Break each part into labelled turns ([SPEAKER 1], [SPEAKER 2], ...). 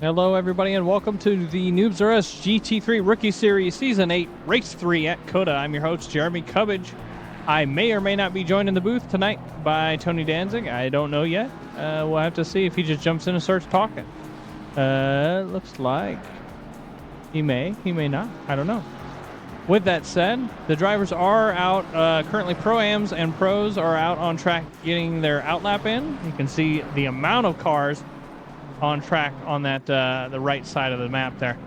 [SPEAKER 1] Hello, everybody, and welcome to the Noobs R Us GT3 Rookie Series Season 8, Race 3 at COTA. I'm your host, Jeremy Cubbage. I may or may not be joined in the booth tonight by Tony Danzig. I don't know yet. We'll have to see if he just jumps in and starts talking. Looks like he may not. I don't know. With that said, the drivers are out. Currently, Pro-Ams and Pros are out on track getting their outlap in. You can see the amount of cars on track on that the right side of the map there.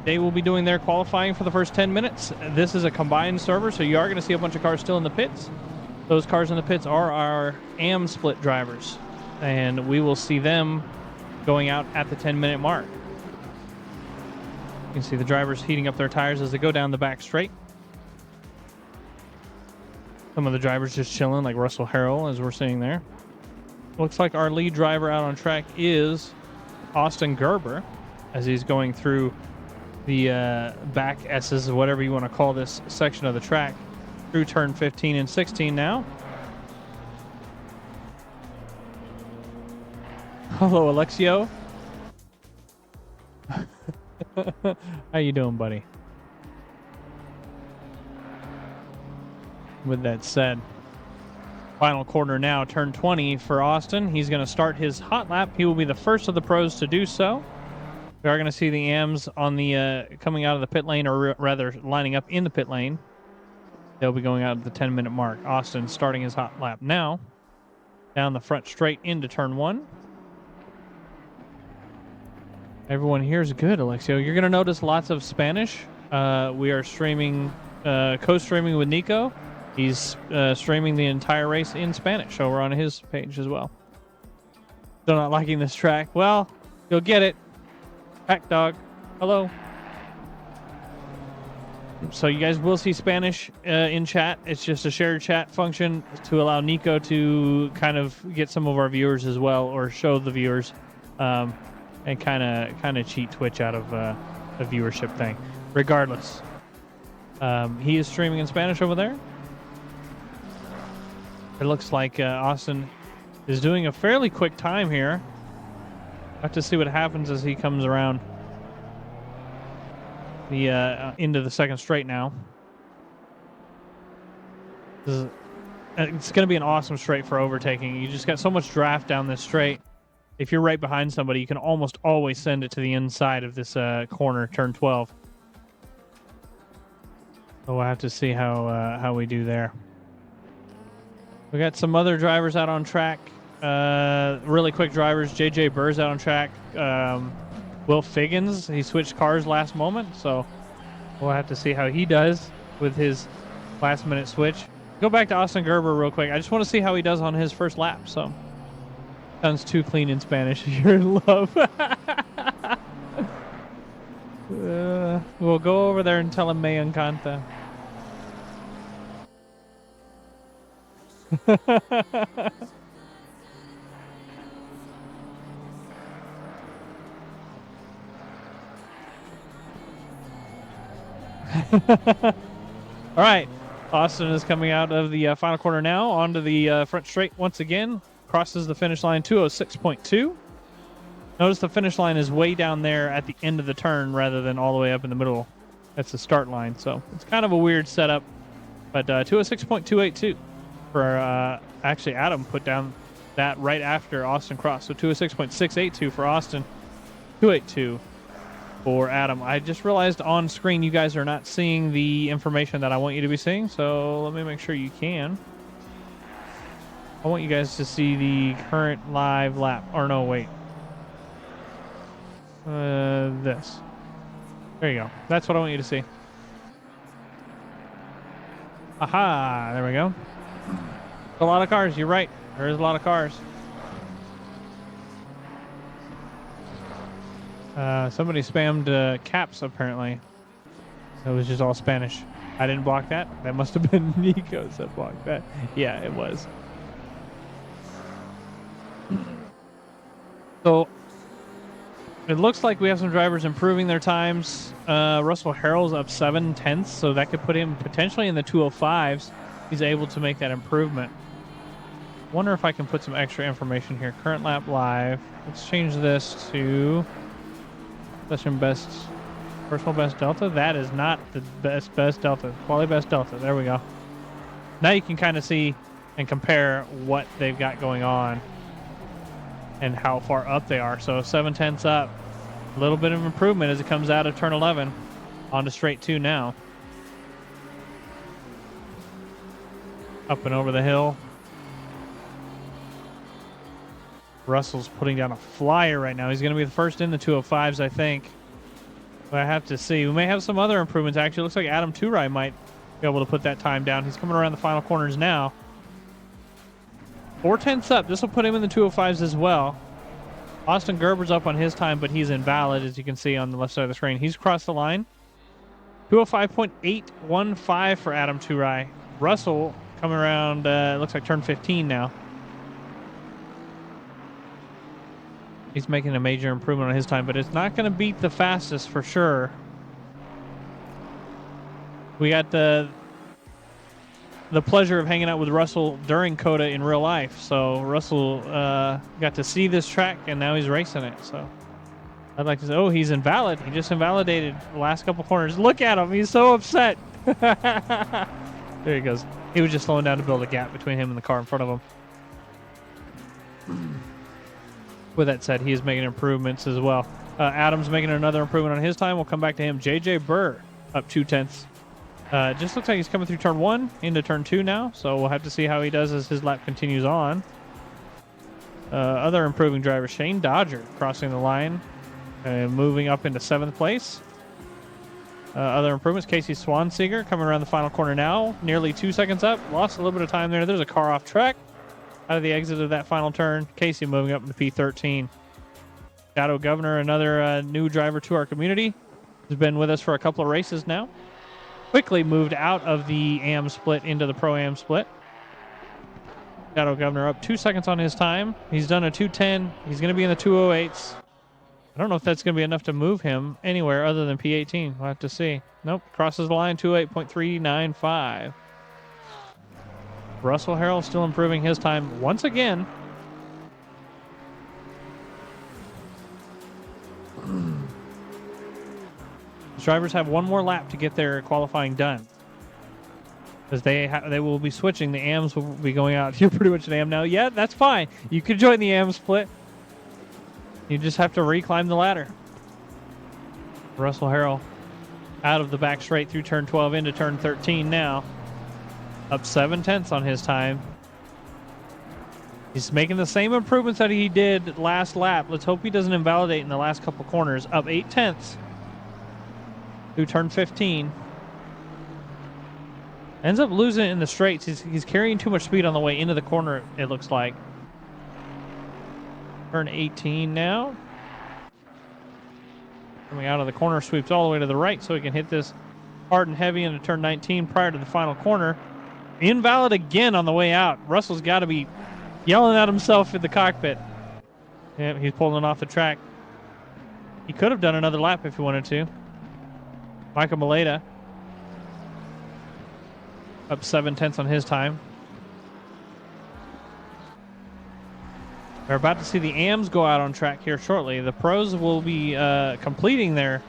[SPEAKER 1] They will be doing their qualifying for the first 10 minutes. This is a combined server, so you are going to see a bunch of cars still in the pits. Those cars in the pits are our AM split drivers, and we will see them going out at the 10-minute mark. You can see the drivers heating up their tires as they go down the back straight. Some of the drivers just chilling, like Russell Harrell, as we're seeing there. Looks like our lead driver out on track is Austin Gerber, as he's going through the back S's, whatever you want to call this section of the track, through turn 15 and 16 now. Hello, Alexio. How you doing, buddy? With that said, final corner now, turn 20 for Austin. He's going to start his hot lap. He will be the first of the pros to do so. We are going to see the AMs on the coming out of the pit lane, or rather lining up in the pit lane. They'll be going out at the 10-minute mark. Austin starting his hot lap now. Down the front straight into turn 1. Everyone here is good, Alexio. You're going to notice lots of Spanish. We are streaming, co-streaming with Nico. He's streaming the entire race in Spanish over on his page as well. Still not liking this track? Well, you'll get it. Pack dog. Hello. So you guys will see Spanish in chat. It's just a shared chat function to allow Nico to kind of get some of our viewers as well, or show the viewers, and kind of cheat Twitch out of a viewership thing. Regardless, he is streaming in Spanish over there. It looks like Austin is doing a fairly quick time here. Have to see what happens as he comes around the into the second straight now. It's going to be an awesome straight for overtaking. You just got so much draft down this straight. If you're right behind somebody, you can almost always send it to the inside of this corner, turn 12. So we'll have to see how we do there. We got some other drivers out on track. Really quick drivers. JJ Burr's out on track. Will Figgins, he switched cars last moment, so we'll have to see how he does with his last minute switch. Go back to Austin Gerber real quick. I just want to see how he does on his first lap. So sounds too clean in Spanish. You're in love. We'll go over there and tell him me encanta. All right, Austin is coming out of the final corner now onto the front straight once again. Crosses the finish line 206.2. Notice the finish line is way down there at the end of the turn rather than all the way up in the middle. That's the start line, so it's kind of a weird setup. But 206.282 for actually Adam put down that right after Austin crossed. So 206.682 for Austin, 282 for Adam. I just realized on screen you guys are not seeing the information that I want you to be seeing, so let me make sure you can. I want you guys to see the current live lap. Or no, wait. This. There you go. That's what I want you to see. Aha! There we go. A lot of cars. You're right. There is a lot of cars. Somebody spammed caps, apparently. It was just all Spanish. I didn't block that. That must have been Nico's that blocked that. Yeah, it was. So, it looks like we have some drivers improving their times. Russell Harrell's up 7/10, so that could put him potentially in the 205s. He's able to make that improvement. Wonder if I can put some extra information here. Current lap live. Let's change this to session best, personal best delta. That is not the best delta. Quality best delta. There we go. Now you can kind of see and compare what they've got going on and how far up they are. So 7/10 up. A little bit of improvement as it comes out of turn 11 onto straight 2 now. Up and over the hill. Russell's putting down a flyer right now. He's going to be the first in the 205s, I think. But I have to see. We may have some other improvements, actually. Looks like Adam Turai might be able to put that time down. He's coming around the final corners now. 4/10 up. This will put him in the 205s as well. Austin Gerber's up on his time, but he's invalid, as you can see on the left side of the screen. He's crossed the line. 205.815 for Adam Turai. Russell coming around, looks like turn 15 now. He's making a major improvement on his time, but it's not going to beat the fastest for sure. We got the pleasure of hanging out with Russell during COTA in real life. So Russell got to see this track, and now he's racing it. So I'd like to say, oh, he's invalid. He just invalidated the last couple corners. Look at him. He's so upset. There he goes. He was just slowing down to build a gap between him and the car in front of him. With that said, he is making improvements as well. Adam's making another improvement on his time. We'll come back to him. JJ Burr up 2/10. Just looks like he's coming through turn 1 into turn 2 now. So we'll have to see how he does as his lap continues on. Other improving drivers, Shane Dodger crossing the line and moving up into 7th place. Other improvements, Casey Swanseeger coming around the final corner now. Nearly 2 seconds up. Lost a little bit of time there. There's a car off track. Out of the exit of that final turn. Casey moving up into P13. Shadow Governor, another new driver to our community. Has been with us for a couple of races now. Quickly moved out of the AM split into the Pro-Am split. Shadow Governor up 2 seconds on his time. He's done a 2:10. He's going to be in the 2:08s. I don't know if that's going to be enough to move him anywhere other than P18. We'll have to see. Nope. Crosses the line, 2:08.395. Russell Harrell still improving his time once again. The drivers have one more lap to get their qualifying done, because they will be switching. The AMs will be going out. You're pretty much an AM now. Yeah, that's fine. You can join the AM split. You just have to reclimb the ladder. Russell Harrell out of the back straight through turn 12 into turn 13 now. Up 7/10 on his time. He's making the same improvements that he did last lap. Let's hope he doesn't invalidate in the last couple corners. Up 8/10 through turn 15. Ends up losing it in the straights. He's carrying too much speed on the way into the corner, it looks like. Turn 18 now. Coming out of the corner, sweeps all the way to the right so he can hit this hard and heavy into turn 19 prior to the final corner. Invalid again on the way out. Russell's got to be yelling at himself in the cockpit. Yeah, he's pulling off the track. He could have done another lap if he wanted to. Michael Maleta up 7/10 on his time. We're about to see the AMs go out on track here shortly. The pros will be completing their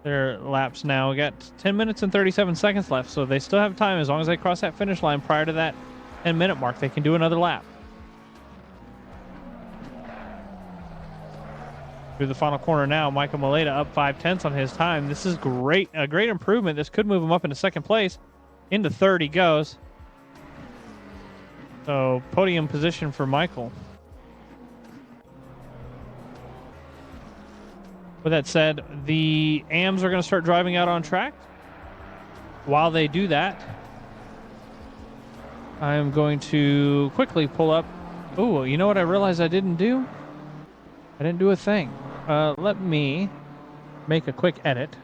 [SPEAKER 1] laps now. We got 10 minutes and 37 seconds left, so they still have time. As long as they cross that finish line prior to that 10-minute mark, they can do another lap. Through the final corner now, Michael Maleta up 5/10 on his time. This is great, a great improvement. This could move him up into second place. Into third he goes. So podium position for Michael. With that said, the AMs are going to start driving out on track. While they do that, I am going to quickly pull up. Oh, you know what I realized I didn't do? I didn't do a thing. Let me make a quick edit.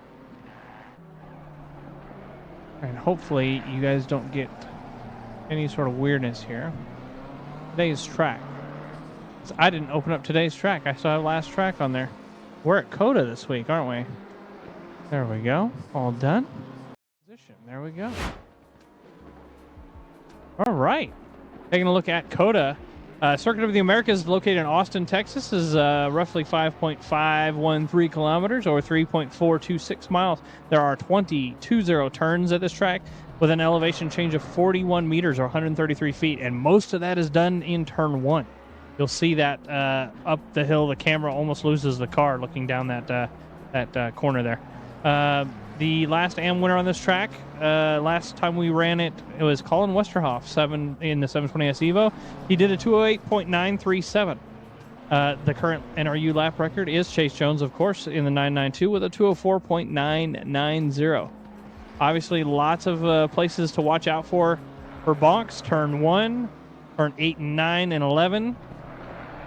[SPEAKER 1] And hopefully you guys don't get any sort of weirdness here. Today's track. So I didn't open up today's track. I still have last track on there. We're at COTA this week, aren't we? There we go. All done. Position. There we go. All right. Taking a look at COTA. Circuit of the Americas, located in Austin, Texas, is roughly 5.513 kilometers or 3.426 miles. There are 20 turns at this track with an elevation change of 41 meters or 133 feet, and most of that is done in turn 1. You'll see that up the hill, the camera almost loses the car looking down that corner there. The last AM winner on this track, last time we ran it, it was Colin Westerhoff, in the 720S Evo. He did a 208.937. The current NRU lap record is Chase Jones, of course, in the 992 with a 204.990. Obviously, lots of places to watch out for bonks. Turn 1, turn 8 and 9 and 11,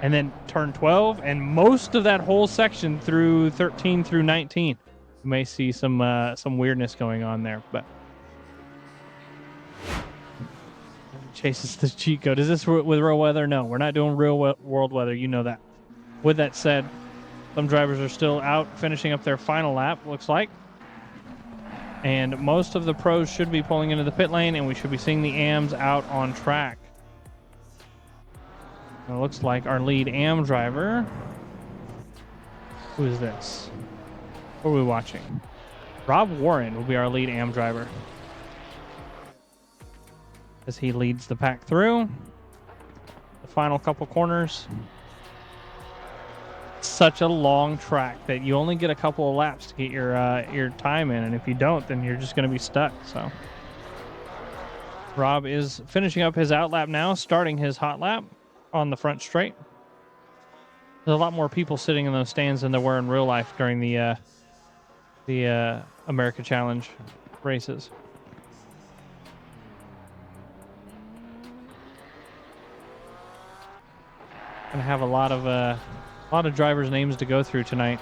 [SPEAKER 1] and then turn 12, and most of that whole section through 13 through 19. You may see some weirdness going on there, but Chases the cheat code. Is this with real weather? No, we're not doing real world weather. You know that. With that said, some drivers are still out finishing up their final lap, looks like. And most of the pros should be pulling into the pit lane, and we should be seeing the AMs out on track. It looks like our lead AM driver. Who is this? What are we watching? Rob Warren will be our lead AM driver as he leads the pack through the final couple corners. Such a long track that you only get a couple of laps to get your time in, and if you don't, then you're just going to be stuck. So Rob is finishing up his out lap now, starting his hot lap on the front straight. There's a lot more people sitting in those stands than there were in real life during the America Challenge races. Gonna have a lot of drivers' names to go through tonight.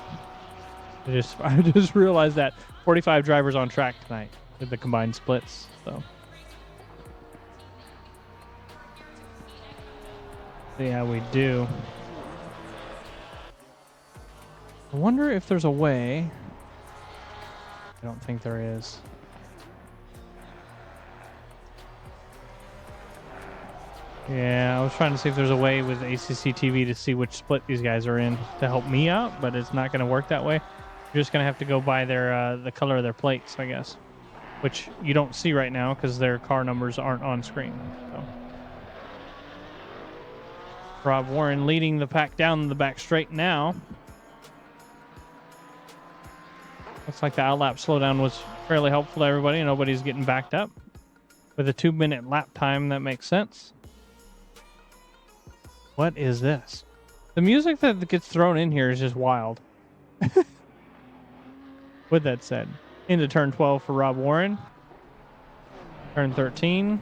[SPEAKER 1] I just realized that 45 drivers on track tonight with the combined splits. So yeah, we do. I wonder if there's a way. I don't think there is. Yeah, I was trying to see if there's a way with ACC TV to see which split these guys are in to help me out, but it's not going to work that way. You're just going to have to go by their the color of their plates, I guess, which you don't see right now because their car numbers aren't on screen. So. Rob Warren leading the pack down the back straight now. Looks like the outlap slowdown was fairly helpful to everybody. Nobody's getting backed up. With a 2-minute lap time, that makes sense. What is this? The music that gets thrown in here is just wild. With that said, into turn 12 for Rob Warren. Turn 13.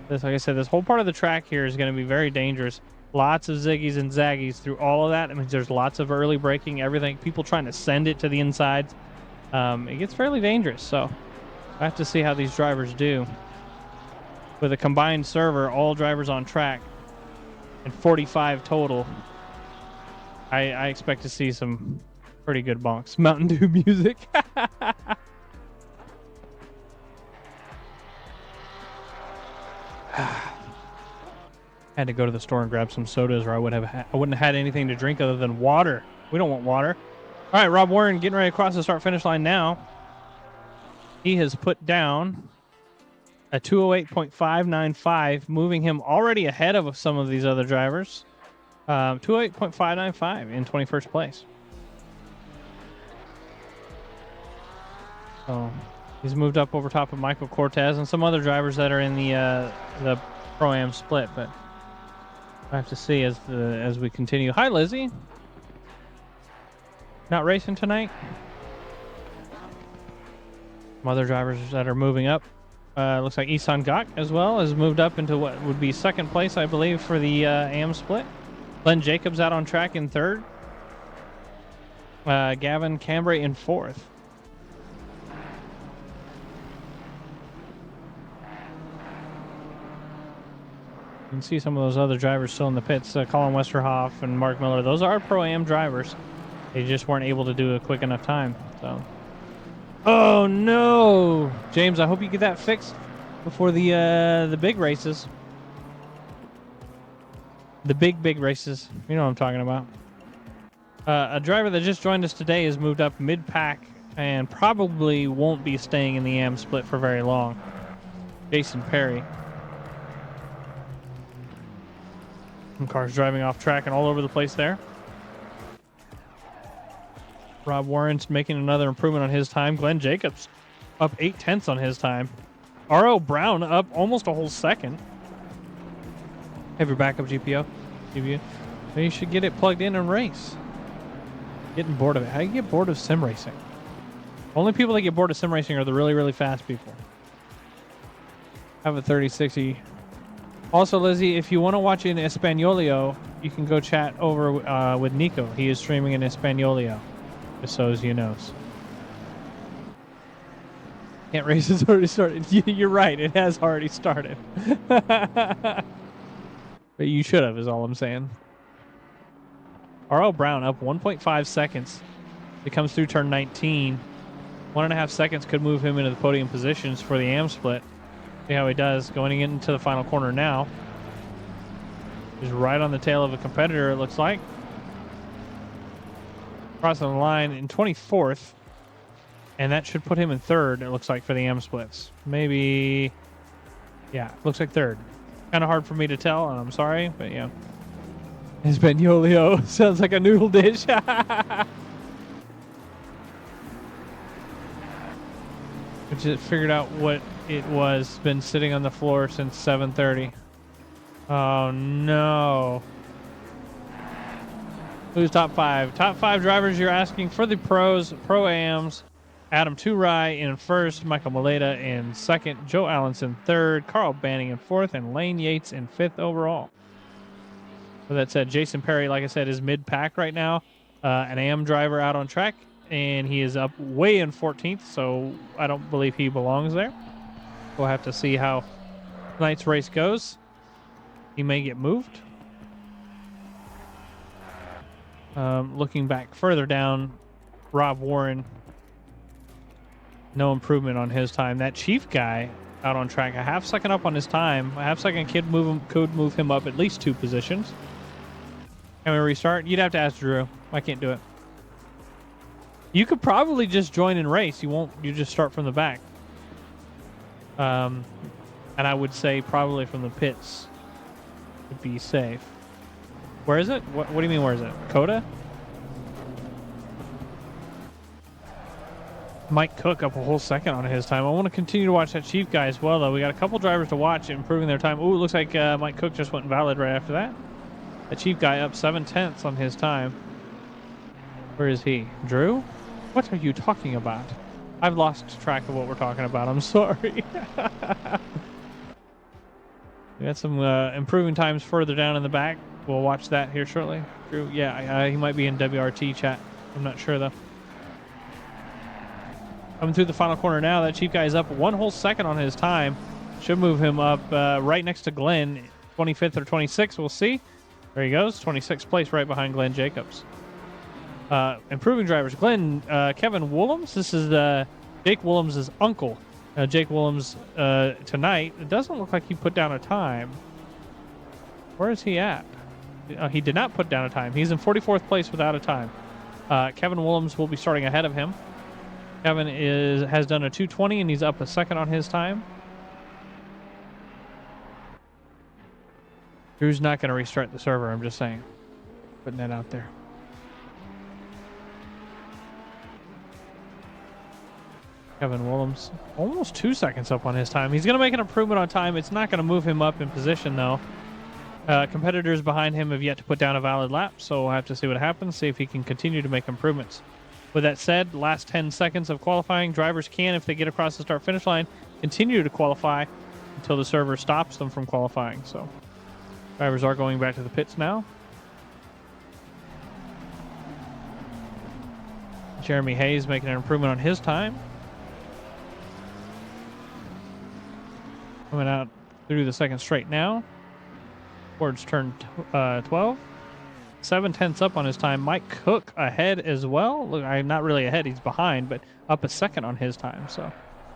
[SPEAKER 1] Like I said, this whole part of the track here is going to be very dangerous. Lots of ziggies and zaggies through all of that. I mean, there's lots of early braking, everything. People trying to send it to the insides. It gets fairly dangerous, so I have to see how these drivers do. With a combined server, all drivers on track, and 45 total, I expect to see some pretty good bonks. Mountain Dew music. Had to go to the store and grab some sodas, or I wouldn't have had anything to drink other than water. We don't want water. All right, Rob Warren getting ready to cross the start-finish line now. He has put down a 208.595, moving him already ahead of some of these other drivers. 208.595 in 21st place. So he's moved up over top of Michael Cortez and some other drivers that are in the Pro-Am split, but I have to see as we continue. Hi, Lizzie. Not racing tonight. Some other drivers that are moving up. Looks like Isan Gok as well has moved up into what would be second place, I believe, for the AM split. Glenn Jacobs out on track in third. Gavin Cambray in fourth. You can see some of those other drivers still in the pits. Colin Westerhoff and Mark Miller. Those are Pro-Am drivers. They just weren't able to do a quick enough time. So, oh no, James! I hope you get that fixed before the big races. The big races. You know what I'm talking about. A driver that just joined us today has moved up mid-pack and probably won't be staying in the AM split for very long. Jason Perry. Some cars driving off track and all over the place there. Rob Warren's making another improvement on his time. Glenn Jacobs up 0.8 on his time. R.O. Brown up almost a whole second. Have your backup GPO. You should get it plugged in and race. Getting bored of it. How do you get bored of sim racing? Only people that get bored of sim racing are the really fast people. Have a 3060. Also, Lizzie, if you want to watch in Espanolio, you can go chat over with Nico. He is streaming in Espanolio. Just so as you know. Can't race, it's already started. You're right, it has already started. But you should have, is all I'm saying. R.L. Brown up 1.5 seconds. It comes through turn 19. 1.5 seconds could move him into the podium positions for the AM split. See how he does going into the final corner now. He's right on the tail of a competitor, it looks like. Crossing the line in 24th. And that should put him in third, it looks like, for the AM splits. Maybe... yeah, looks like third. Kind of hard for me to tell, and I'm sorry, but yeah. Espanolio sounds like a noodle dish. I just figured out what it was. Been sitting on the floor since 7:30. Oh no. Who's top five? Top five drivers you're asking for the pros, pro-AMs. Adam Turai in first, Michael Maleta in second, Joe Allenson third, Carl Banning in fourth, and Lane Yates in fifth overall. With that said, Jason Perry, like I said, is mid-pack right now. An AM driver out on track, and he is up way in 14th, so I don't believe he belongs there. We'll have to see how tonight's race goes. He may get moved. Looking back further down, Rob Warren, no improvement on his time. That Chief guy out on track, a half second up on his time. A half second could move him up at least 2 positions. Can we restart? You'd have to ask Drew. I can't do it. You could probably just join and race. You just start from the back. And I would say probably from the pits to be safe. Where is it? What do you mean, where is it? COTA? Mike Cook up a whole second on his time. I want to continue to watch that Chief guy as well, though. We got a couple drivers to watch improving their time. Ooh, it looks like Mike Cook just went invalid right after that. The Chief guy up 7/10 on his time. Where is he? Drew? What are you talking about? I've lost track of what we're talking about. I'm sorry. We got some improving times further down in the back. We'll watch that here shortly. Drew, yeah, he might be in WRT chat. I'm not sure, though. Coming through the final corner now, that Chief guy is up 1 whole second on his time. Should move him up right next to Glenn, 25th or 26th. We'll see. There he goes, 26th place right behind Glenn Jacobs. Improving drivers, Glenn, Kevin Willems. This is Jake Willems' uncle. Jake Willems tonight, it doesn't look like he put down a time. Where is he at? He did not put down a time. He's in 44th place without a time. Kevin Willems will be starting ahead of him. Kevin has done a 2:20 and he's up a second on his time. Drew's not going to restart the server, I'm just saying. Putting that out there. Kevin Willems, almost 2 seconds up on his time. He's going to make an improvement on time. It's not going to move him up in position, though. Competitors behind him have yet to put down a valid lap, so we'll have to see what happens, see if he can continue to make improvements. With that said, last 10 seconds of qualifying, drivers can, if they get across the start-finish line, continue to qualify until the server stops them from qualifying. So drivers are going back to the pits now. Jeremy Hayes making an improvement on his time. Coming out through the second straight now. Towards turn 12. 7/10 up on his time. Mike Cook ahead as well. Look, I'm not really ahead. He's behind, but up a second on his time. So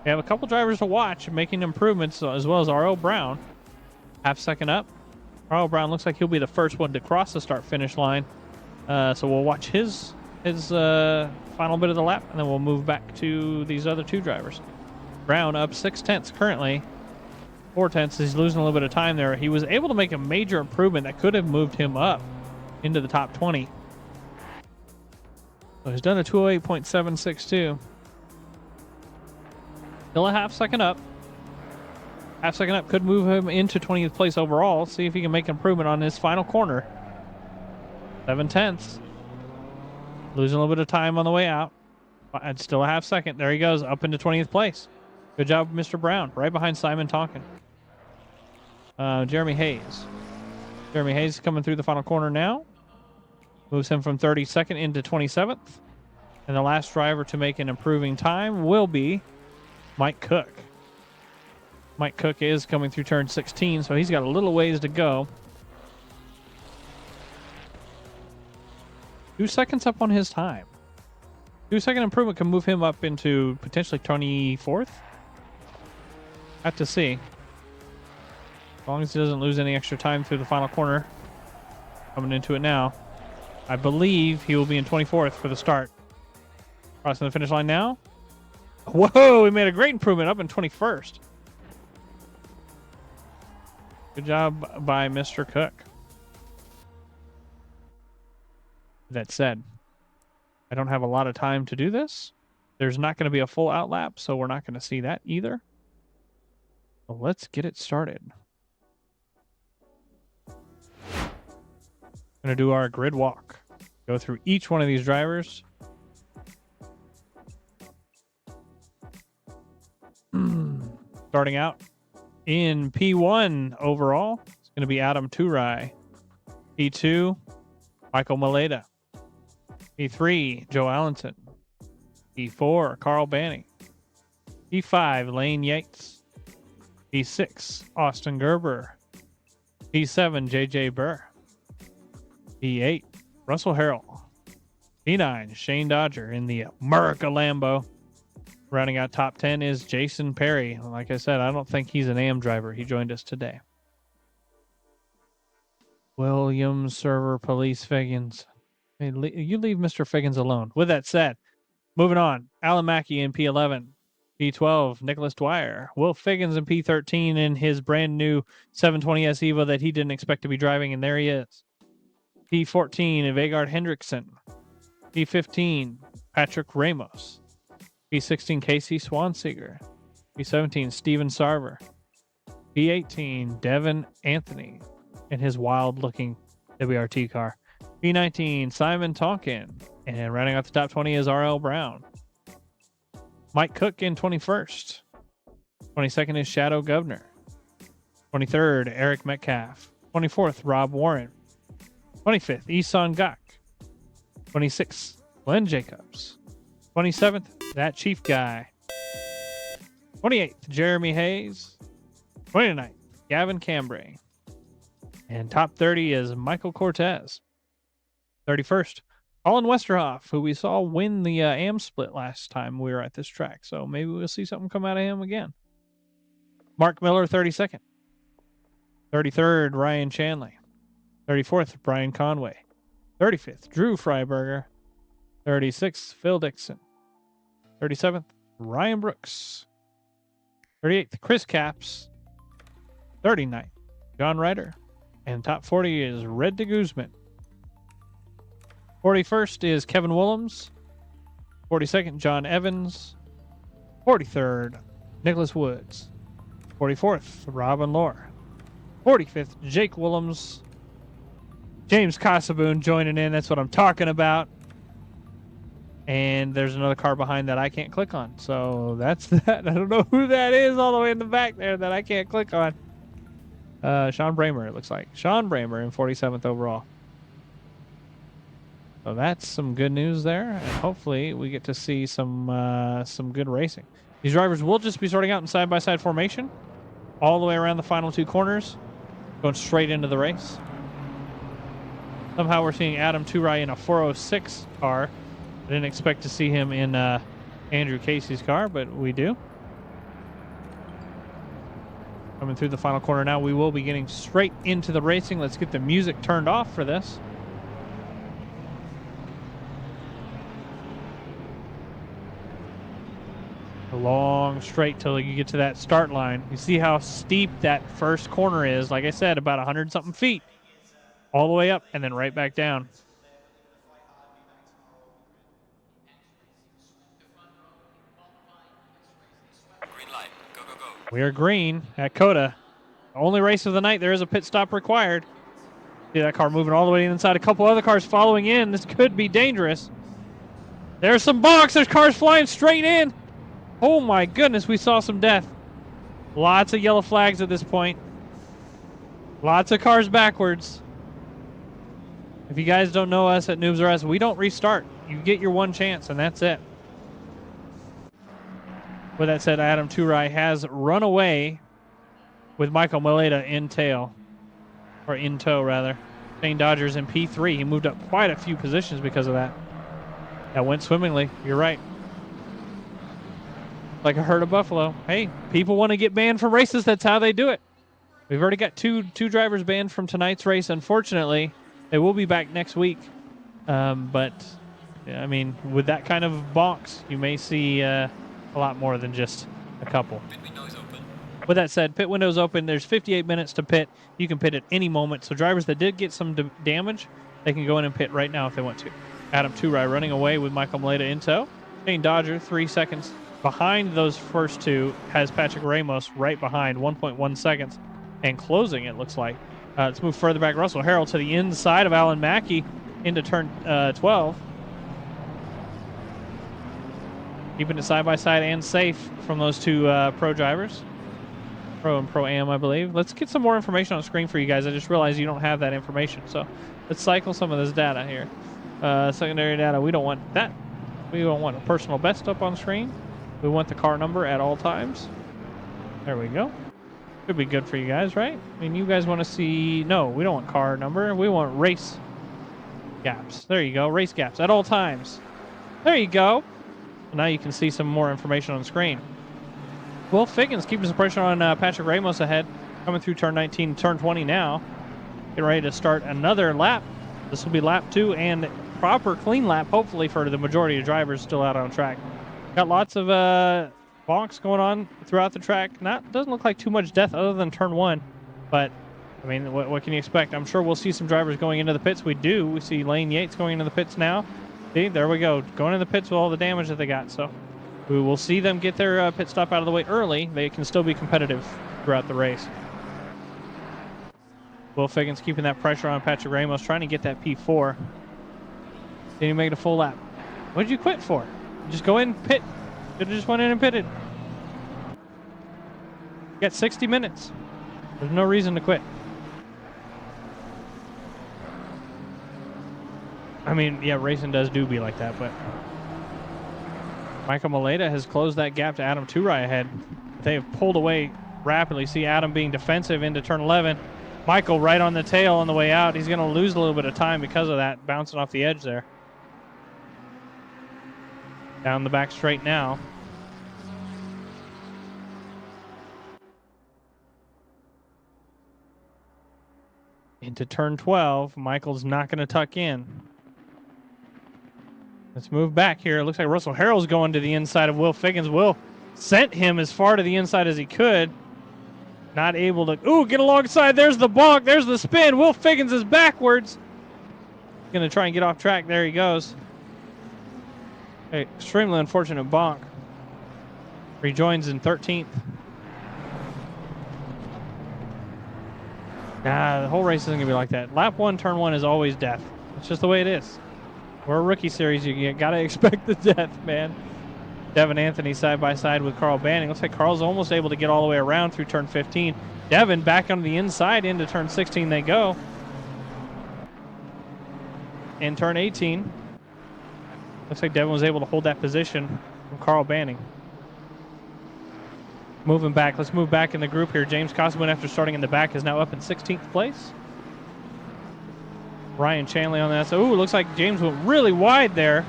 [SPEAKER 1] we have a couple drivers to watch making improvements, as well as R.O. Brown. Half second up. Carl Brown looks like he'll be the first one to cross the start-finish line. So we'll watch his final bit of the lap, and then we'll move back to these other two drivers. Brown up 6/10 currently. 4/10. He's losing a little bit of time there. He was able to make a major improvement that could have moved him up into the top 20. So he's done a 208.762. Still a half second up. Half second up could move him into 20th place overall. See if he can make improvement on his final corner. 7/10. Losing a little bit of time on the way out. And still a half second. There he goes, up into 20th place. Good job, Mr. Brown. Right behind Simon Tonkin. Jeremy Hayes. Jeremy Hayes coming through the final corner now. Moves him from 32nd into 27th. And the last driver to make an improving time will be Mike Cook. Mike Cook is coming through turn 16, so he's got a little ways to go. 2 seconds up on his time. 2-second improvement can move him up into potentially 24th. Have to see. As long as he doesn't lose any extra time through the final corner. Coming into it now. I believe he will be in 24th for the start. Crossing the finish line now. Whoa, he made a great improvement up in 21st. Good job by Mr. Cook. That said, I don't have a lot of time to do this. There's not going to be a full outlap, so we're not going to see that either. Well, let's get it started. Going to do our grid walk. Go through each one of these drivers. Starting out in P1 overall, it's going to be Adam Turai. P2, Michael Maleda. P3, Joe Allenton. P4, Carl Banning. P5, Lane Yates. P6, Austin Gerber. P7, JJ Burr. P8, Russell Harrell. P9, Shane Dodger in the America Lambo. Rounding out top 10 is Jason Perry. Like I said, I don't think he's an AM driver. He joined us today. Williams, Server, Police, Figgins. Hey, you leave Mr. Figgins alone. With that said, moving on. Alan Mackey in P11. P12, Nicholas Dwyer. Will Figgins in P13 in his brand new 720S Evo that he didn't expect to be driving, and there he is. P14, Vegard Hendrickson. P15, Patrick Ramos. P16, Casey Swanseeger. P17, Steven Sarver. P18, Devin Anthony in his wild-looking WRT car. P19, Simon Tonkin. And rounding out the top 20 is RL Brown. Mike Cook in 21st. 22nd is Shadow Governor. 23rd, Eric Metcalf. 24th, Rob Warren. 25th, Isan Gak. 26th, Glenn Jacobs. 27th, that Chief Guy. 28th, Jeremy Hayes. 29th, Gavin Cambray. And top 30 is Michael Cortez. 31st, Colin Westerhoff, who we saw win the AM split last time we were at this track. So maybe we'll see something come out of him again. Mark Miller, 32nd. 33rd, Ryan Chanley. 34th, Brian Conway. 35th, Drew Freiberger. 36th, Phil Dixon. 37th, Ryan Brooks. 38th, Chris Capps. 39th, John Ryder. And top 40 is Red de Guzman. 41st is Kevin Willems. 42nd, John Evans. 43rd, Nicholas Woods. 44th, Robin Lohr. 45th, Jake Willems. James Casaboon joining in. That's what I'm talking about. And there's another car behind that I can't click on. So that's that. I don't know who that is all the way in the back there that I can't click on. Sean Bramer, it looks like. Sean Bramer in 47th overall. So that's some good news there. And hopefully we get to see some good racing. These drivers will just be starting out in side-by-side formation. All the way around the final two corners. Going straight into the race. Somehow we're seeing Adam Turai in a 406 car. I didn't expect to see him in Andrew Casey's car, but we do. Coming through the final corner now. We will be getting straight into the racing. Let's get the music turned off for this. A long straight till you get to that start line. You see how steep that first corner is. Like I said, about 100-something feet. All the way up and then right back down.
[SPEAKER 2] Green light. Go, go, go.
[SPEAKER 1] We are green at COTA. Only race of the night. There is a pit stop required. See that car moving all the way inside. A couple other cars following in. This could be dangerous. There's some box. There's cars flying straight in. Oh my goodness, we saw some death. Lots of yellow flags at this point. Lots of cars backwards. If you guys don't know us at Noobs R Us, we don't restart. You get your one chance, and that's it. With that said, Adam Turai has run away with Michael Maleta in tail. Or in tow, rather. Shane Dodger's in P3. He moved up quite a few positions because of that. That went swimmingly. You're right. Like a herd of buffalo. Hey, people want to get banned from races. That's how they do it. We've already got two drivers banned from tonight's race. Unfortunately, they will be back next week. But, I mean, with that kind of bonks, you may see a lot more than just a couple.
[SPEAKER 2] Pit window's open.
[SPEAKER 1] With that said, pit window's open. There's 58 minutes to pit. You can pit at any moment. So drivers that did get some damage, they can go in and pit right now if they want to. Adam Turai running away with Michael Maleta in tow. Shane Dodger, 3 seconds behind those first two, has Patrick Ramos right behind, 1.1 seconds. And closing, it looks like. Let's move further back. Russell Harrell to the inside of Alan Mackey into turn 12. Keeping it side by side and safe from those two pro drivers. Pro and Pro Am, I believe. Let's get some more information on screen for you guys. I just realized you don't have that information. So let's cycle some of this data here. Secondary data, we don't want that. We don't want a personal best up on screen. We want the car number at all times. There we go. Should be good for you guys, right? I mean, you guys want to see... No, we don't want car number. We want race gaps. There you go. Race gaps at all times. There you go. Now you can see some more information on screen. Will Figgins keeping some pressure on Patrick Ramos ahead. Coming through turn 19, turn 20 now. Getting ready to start another lap. This will be lap 2 and proper clean lap, hopefully, for the majority of drivers still out on track. Got lots of bonks going on throughout the track. Doesn't look like too much death other than turn 1. But, I mean, what can you expect? I'm sure we'll see some drivers going into the pits. We do. We see Lane Yates going into the pits now. See, there we go. Going into the pits with all the damage that they got. So we will see them get their pit stop out of the way early. They can still be competitive throughout the race. Will Figgins keeping that pressure on Patrick Ramos, trying to get that P4. Didn't even make it a full lap. What did you quit for? Just go in, pit. Should have just went in and pitted. You got 60 minutes. There's no reason to quit. I mean, yeah, racing does be like that, but Michael Maleta has closed that gap to Adam Turai ahead. They have pulled away rapidly. See Adam being defensive into turn 11. Michael right on the tail on the way out. He's going to lose a little bit of time because of that, bouncing off the edge there. Down the back straight now. Into turn 12. Michael's not going to tuck in. Let's move back here. It looks like Russell Harrell's going to the inside of Will Figgins. Will sent him as far to the inside as he could. Not able to... Ooh, get alongside. There's the bonk. There's the spin. Will Figgins is backwards. Going to try and get off track. There he goes. Hey, extremely unfortunate bonk. Rejoins in 13th. Nah, the whole race isn't going to be like that. Lap 1, turn 1 is always death. It's just the way it is. We're a rookie series. You got to expect the death, man. Devin Anthony side by side with Carl Banning. Looks like Carl's almost able to get all the way around through turn 15. Devin back on the inside into turn 16 they go. In turn 18. Looks like Devin was able to hold that position from Carl Banning. Moving back. Let's move back in the group here. James Cosman, after starting in the back, is now up in 16th place. Ryan Chanley on that. So, ooh, looks like James went really wide there.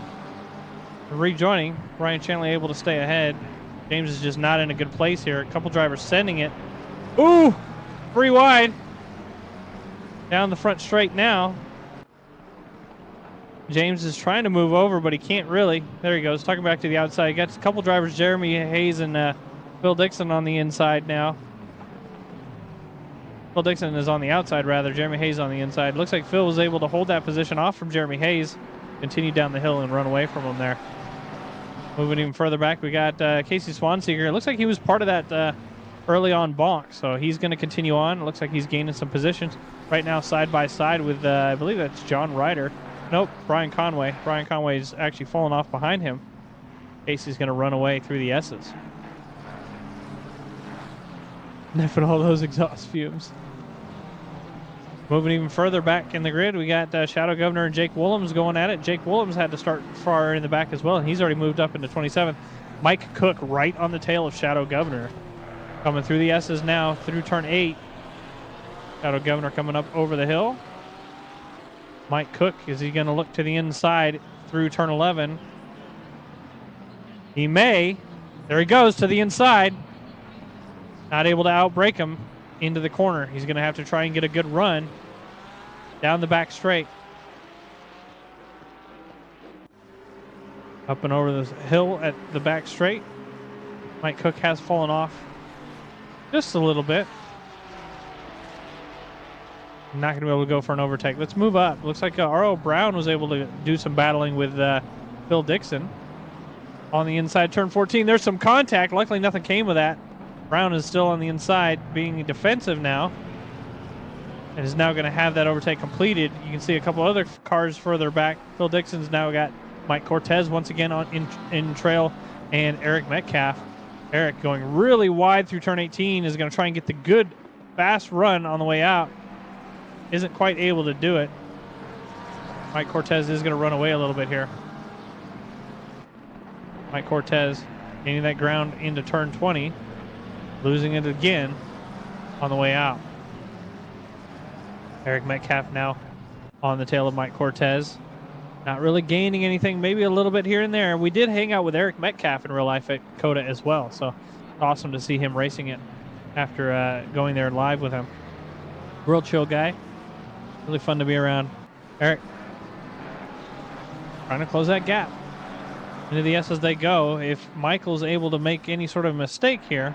[SPEAKER 1] Rejoining. Ryan Chanley able to stay ahead. James is just not in a good place here. A couple drivers sending it. Ooh, 3 wide. Down the front straight now. James is trying to move over, but he can't really. There he goes, tucking back to the outside. He got a couple drivers, Jeremy Hayes and Phil Dixon on the inside now. Phil Dixon is on the outside, rather. Jeremy Hayes on the inside. Looks like Phil was able to hold that position off from Jeremy Hayes. Continue down the hill and run away from him there. Moving even further back, we got Casey Swanseeger. It looks like he was part of that early on bonk, so he's going to continue on. It looks like he's gaining some positions right now side by side with, I believe that's John Ryder. Nope, Brian Conway. Brian Conway's actually fallen off behind him. Casey's going to run away through the S's. Sniffing all those exhaust fumes. Moving even further back in the grid, we got Shadow Governor and Jake Willems going at it. Jake Willems had to start far in the back as well, and he's already moved up into 27th. Mike Cook right on the tail of Shadow Governor. Coming through the S's now through turn 8. Shadow Governor coming up over the hill. Mike Cook, is he going to look to the inside through turn 11? He may. There he goes to the inside. Not able to outbrake him into the corner. He's going to have to try and get a good run down the back straight. Up and over the hill at the back straight. Mike Cook has fallen off just a little bit. Not going to be able to go for an overtake. Let's move up. Looks like R.O. Brown was able to do some battling with Phil Dixon. On the inside, turn 14. There's some contact. Luckily, nothing came of that. Brown is still on the inside, being defensive now. And is now going to have that overtake completed. You can see a couple other cars further back. Phil Dixon's now got Mike Cortez once again in trail, and Eric Metcalf. Eric going really wide through turn 18 is going to try and get the good, fast run on the way out. Isn't quite able to do it. Mike Cortez is going to run away a little bit here. Mike Cortez gaining that ground into turn 20. Losing it again on the way out. Eric Metcalf now on the tail of Mike Cortez. Not really gaining anything, maybe a little bit here and there. We did hang out with Eric Metcalf in real life at COTA as well, so awesome to see him racing it after going there live with him. Real chill guy. Really fun to be around. Eric trying to close that gap. Into the S as they go. If Michael's able to make any sort of mistake here,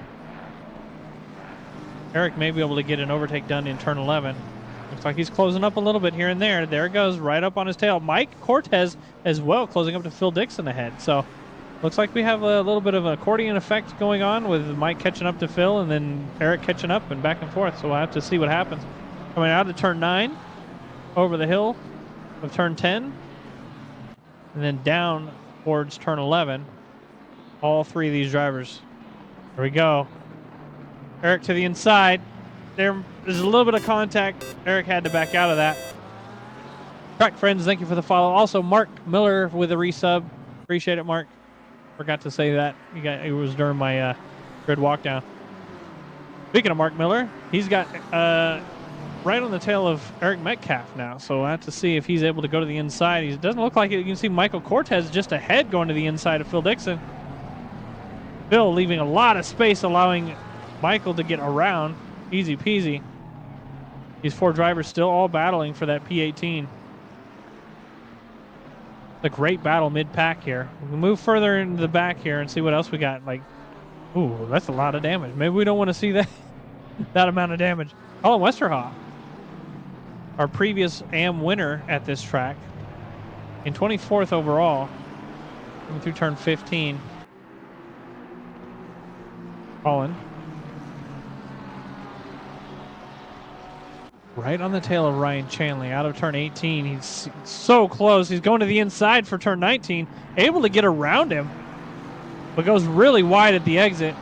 [SPEAKER 1] Eric may be able to get an overtake done in turn 11. Looks like he's closing up a little bit here and there. There it goes, right up on his tail. Mike Cortez as well, closing up to Phil Dixon ahead. So looks like we have a little bit of an accordion effect going on with Mike catching up to Phil and then Eric catching up and back and forth. So we'll have to see what happens. Coming out of turn 9, over the hill of turn 10, and then down towards turn 11. All three of these drivers. Here we go. Eric to the inside. There's a little bit of contact. Eric had to back out of that. Track friends, thank you for the follow. Also, Mark Miller with a resub. Appreciate it, Mark. Forgot to say that. It was during my grid walk down. Speaking of Mark Miller, he's got right on the tail of Eric Metcalf now, so we'll have to see if he's able to go to the inside. He doesn't look like it. You can see Michael Cortez just ahead going to the inside of Phil Dixon. Phil leaving a lot of space, allowing Michael to get around. Easy peasy. These four drivers still all battling for that P18. A great battle mid-pack here. We'll move further into the back here and see what else we got. Like, ooh, that's a lot of damage. Maybe we don't want to see that that amount of damage. Colin Westerhoff, our previous AM winner at this track, in 24th overall, coming through turn 15. Colin. Right on the tail of Ryan Chanley out of turn 18. He's so close. He's going to the inside for turn 19. Able to get around him, but goes really wide at the exit.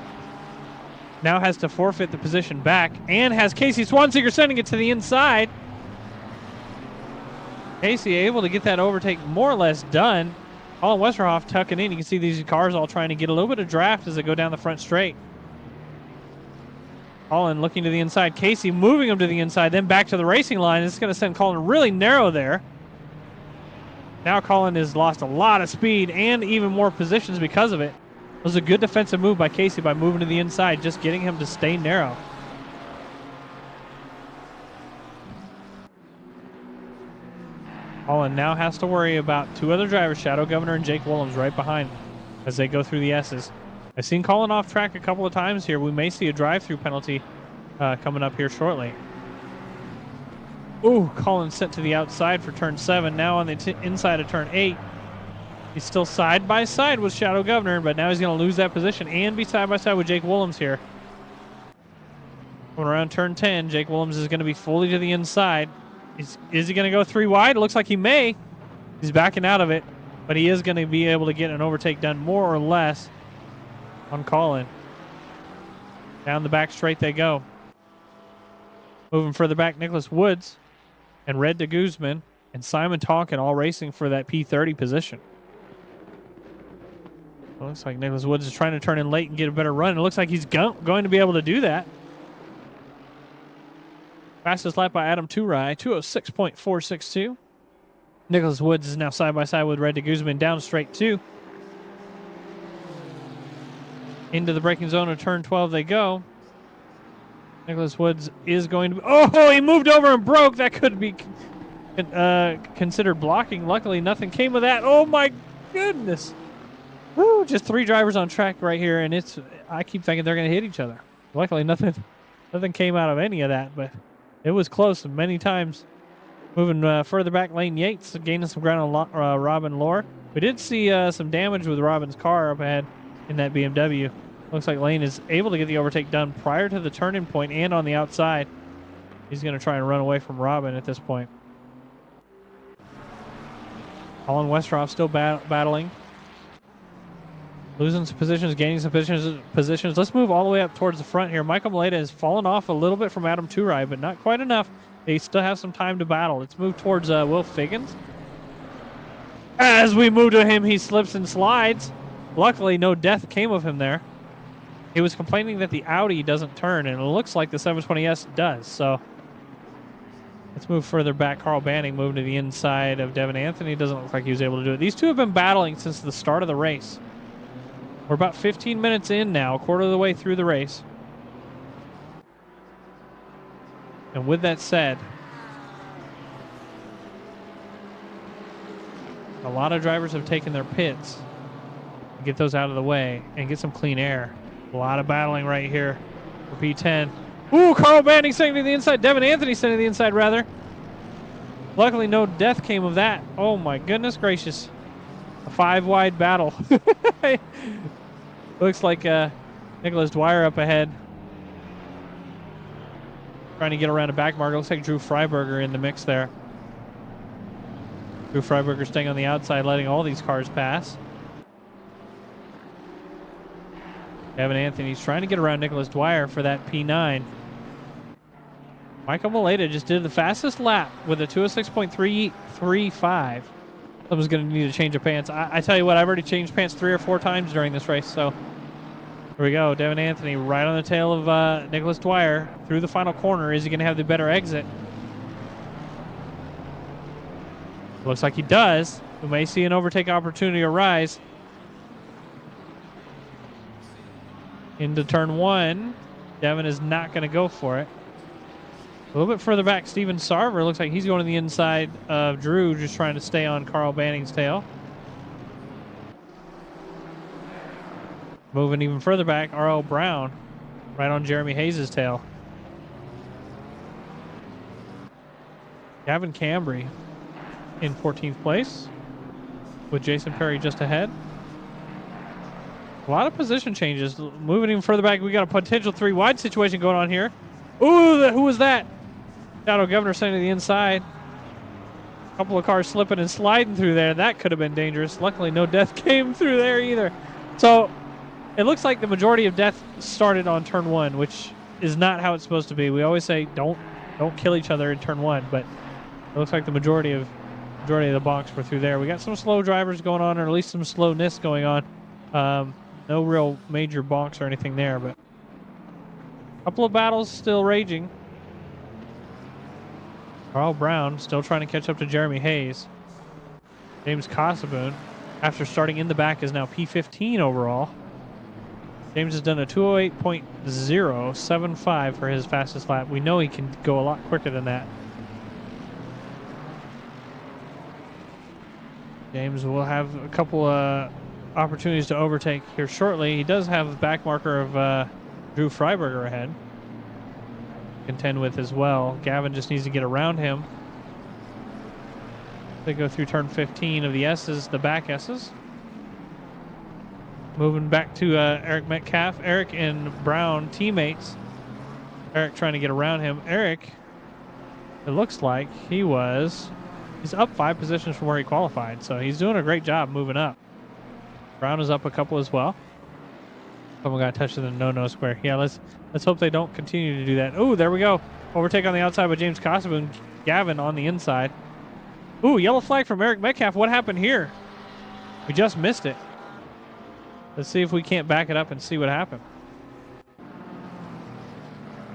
[SPEAKER 1] Now has to forfeit the position back and has Casey Swanseeger sending it to the inside. Casey able to get that overtake more or less done. Colin Westerhoff tucking in. You can see these cars all trying to get a little bit of draft as they go down the front straight. Colin looking to the inside. Casey moving him to the inside, then back to the racing line. This is going to send Colin really narrow there. Now Colin has lost a lot of speed and even more positions because of it. It was a good defensive move by Casey by moving to the inside, just getting him to stay narrow. Colin now has to worry about two other drivers, Shadow Governor and Jake Willems, right behind as they go through the S's. I've seen Colin off track a couple of times here. We may see a drive-through penalty coming up here shortly. Ooh, Colin sent to the outside for turn 7. Now on the inside of turn 8. He's still side by side with Shadow Governor, but now he's going to lose that position and be side by side with Jake Willems here. Going around turn 10, Jake Willems is going to be fully to the inside. Is he going to go 3 wide? It looks like he may. He's backing out of it, but he is going to be able to get an overtake done more or less on Colin. Down the back straight they go. Moving further back, Nicholas Woods and Red de Guzman and Simon Tonkin all racing for that P30 position. It looks like Nicholas Woods is trying to turn in late and get a better run. It looks like he's going to be able to do that. Fastest lap by Adam Turai, 206.462. Nicholas Woods is now side by side with Red de Guzman down straight 2. Into the braking zone of turn 12 they go. Nicholas Woods is going to... Oh, he moved over and broke. That could be considered blocking. Luckily, nothing came of that. Oh, my goodness. Woo, just 3 drivers on track right here, and I keep thinking they're going to hit each other. Luckily, nothing came out of any of that, but it was close many times. Moving further back, Lane Yates gaining some ground on Robin Lohr. We did see some damage with Robin's car up ahead in that BMW. Looks like Lane is able to get the overtake done prior to the turning point and on the outside. He's going to try and run away from Robin at this point. Colin Westroff still battling. Losing some positions, gaining some positions. Let's move all the way up towards the front here. Michael Maleta has fallen off a little bit from Adam Turai, but not quite enough. They still have some time to battle. Let's move towards Will Figgins. As we move to him, he slips and slides. Luckily, no death came of him there. He was complaining that the Audi doesn't turn, and it looks like the 720S does. So let's move further back. Carl Banning moving to the inside of Devin Anthony. Doesn't look like he was able to do it. These two have been battling since the start of the race. We're about 15 minutes in now, a quarter of the way through the race. And with that said, a lot of drivers have taken their pits to get those out of the way and get some clean air. A lot of battling right here for P10. Ooh, Carl Banning sending to the inside. Devin Anthony sending to the inside, rather. Luckily, no death came of that. Oh, my goodness gracious. A 5-wide battle. Looks like Nicholas Dwyer up ahead. Trying to get around a back marker. Looks like Drew Freiberger in the mix there. Drew Freiberger staying on the outside, letting all these cars pass. Devin Anthony's trying to get around Nicholas Dwyer for that P9. Michael Maleta just did the fastest lap with a 206.335. Someone's going to need to change of pants. I tell you what, I've already changed pants 3 or 4 times during this race. So here we go. Devin Anthony right on the tail of Nicholas Dwyer through the final corner. Is he going to have the better exit? Looks like he does. We may see an overtake opportunity arise. Into turn 1. Devin is not going to go for it. A little bit further back, Steven Sarver looks like he's going to the inside of Drew, just trying to stay on Carl Banning's tail. Moving even further back, R.L. Brown right on Jeremy Hayes' tail. Gavin Cambry in 14th place with Jason Perry just ahead. A lot of position changes. Moving even further back, we got a potential 3-wide situation going on here. Ooh, who was that? Shadow Governor sending to the inside. A couple of cars slipping and sliding through there. That could have been dangerous. Luckily, no death came through there either. So it looks like the majority of death started on turn 1, which is not how it's supposed to be. We always say don't kill each other in turn 1, but it looks like the majority of the bonks were through there. We got some slow drivers going on, or at least some slowness going on. No real major bonks or anything there, but a couple of battles still raging. Carl Brown still trying to catch up to Jeremy Hayes. James Cossaboon, after starting in the back, is now P15 overall. James has done a 208.075 for his fastest lap. We know he can go a lot quicker than that. James will have a couple opportunities to overtake here shortly. He does have the back marker of Drew Freiberger ahead. Contend with as well. Gavin just needs to get around him. They go through turn 15 of the S's, the back S's. Moving back to Eric Metcalf. Eric and Brown teammates. Eric trying to get around him. Eric, it looks like he's up 5 positions from where he qualified, so he's doing a great job moving up. Brown is up a couple as well. Someone got touched in the no-no square. Yeah, let's hope they don't continue to do that. Oh, there we go. Overtake on the outside by James Kosovo. Gavin on the inside. Ooh, yellow flag from Eric Metcalf. What happened here? We just missed it. Let's see if we can't back it up and see what happened.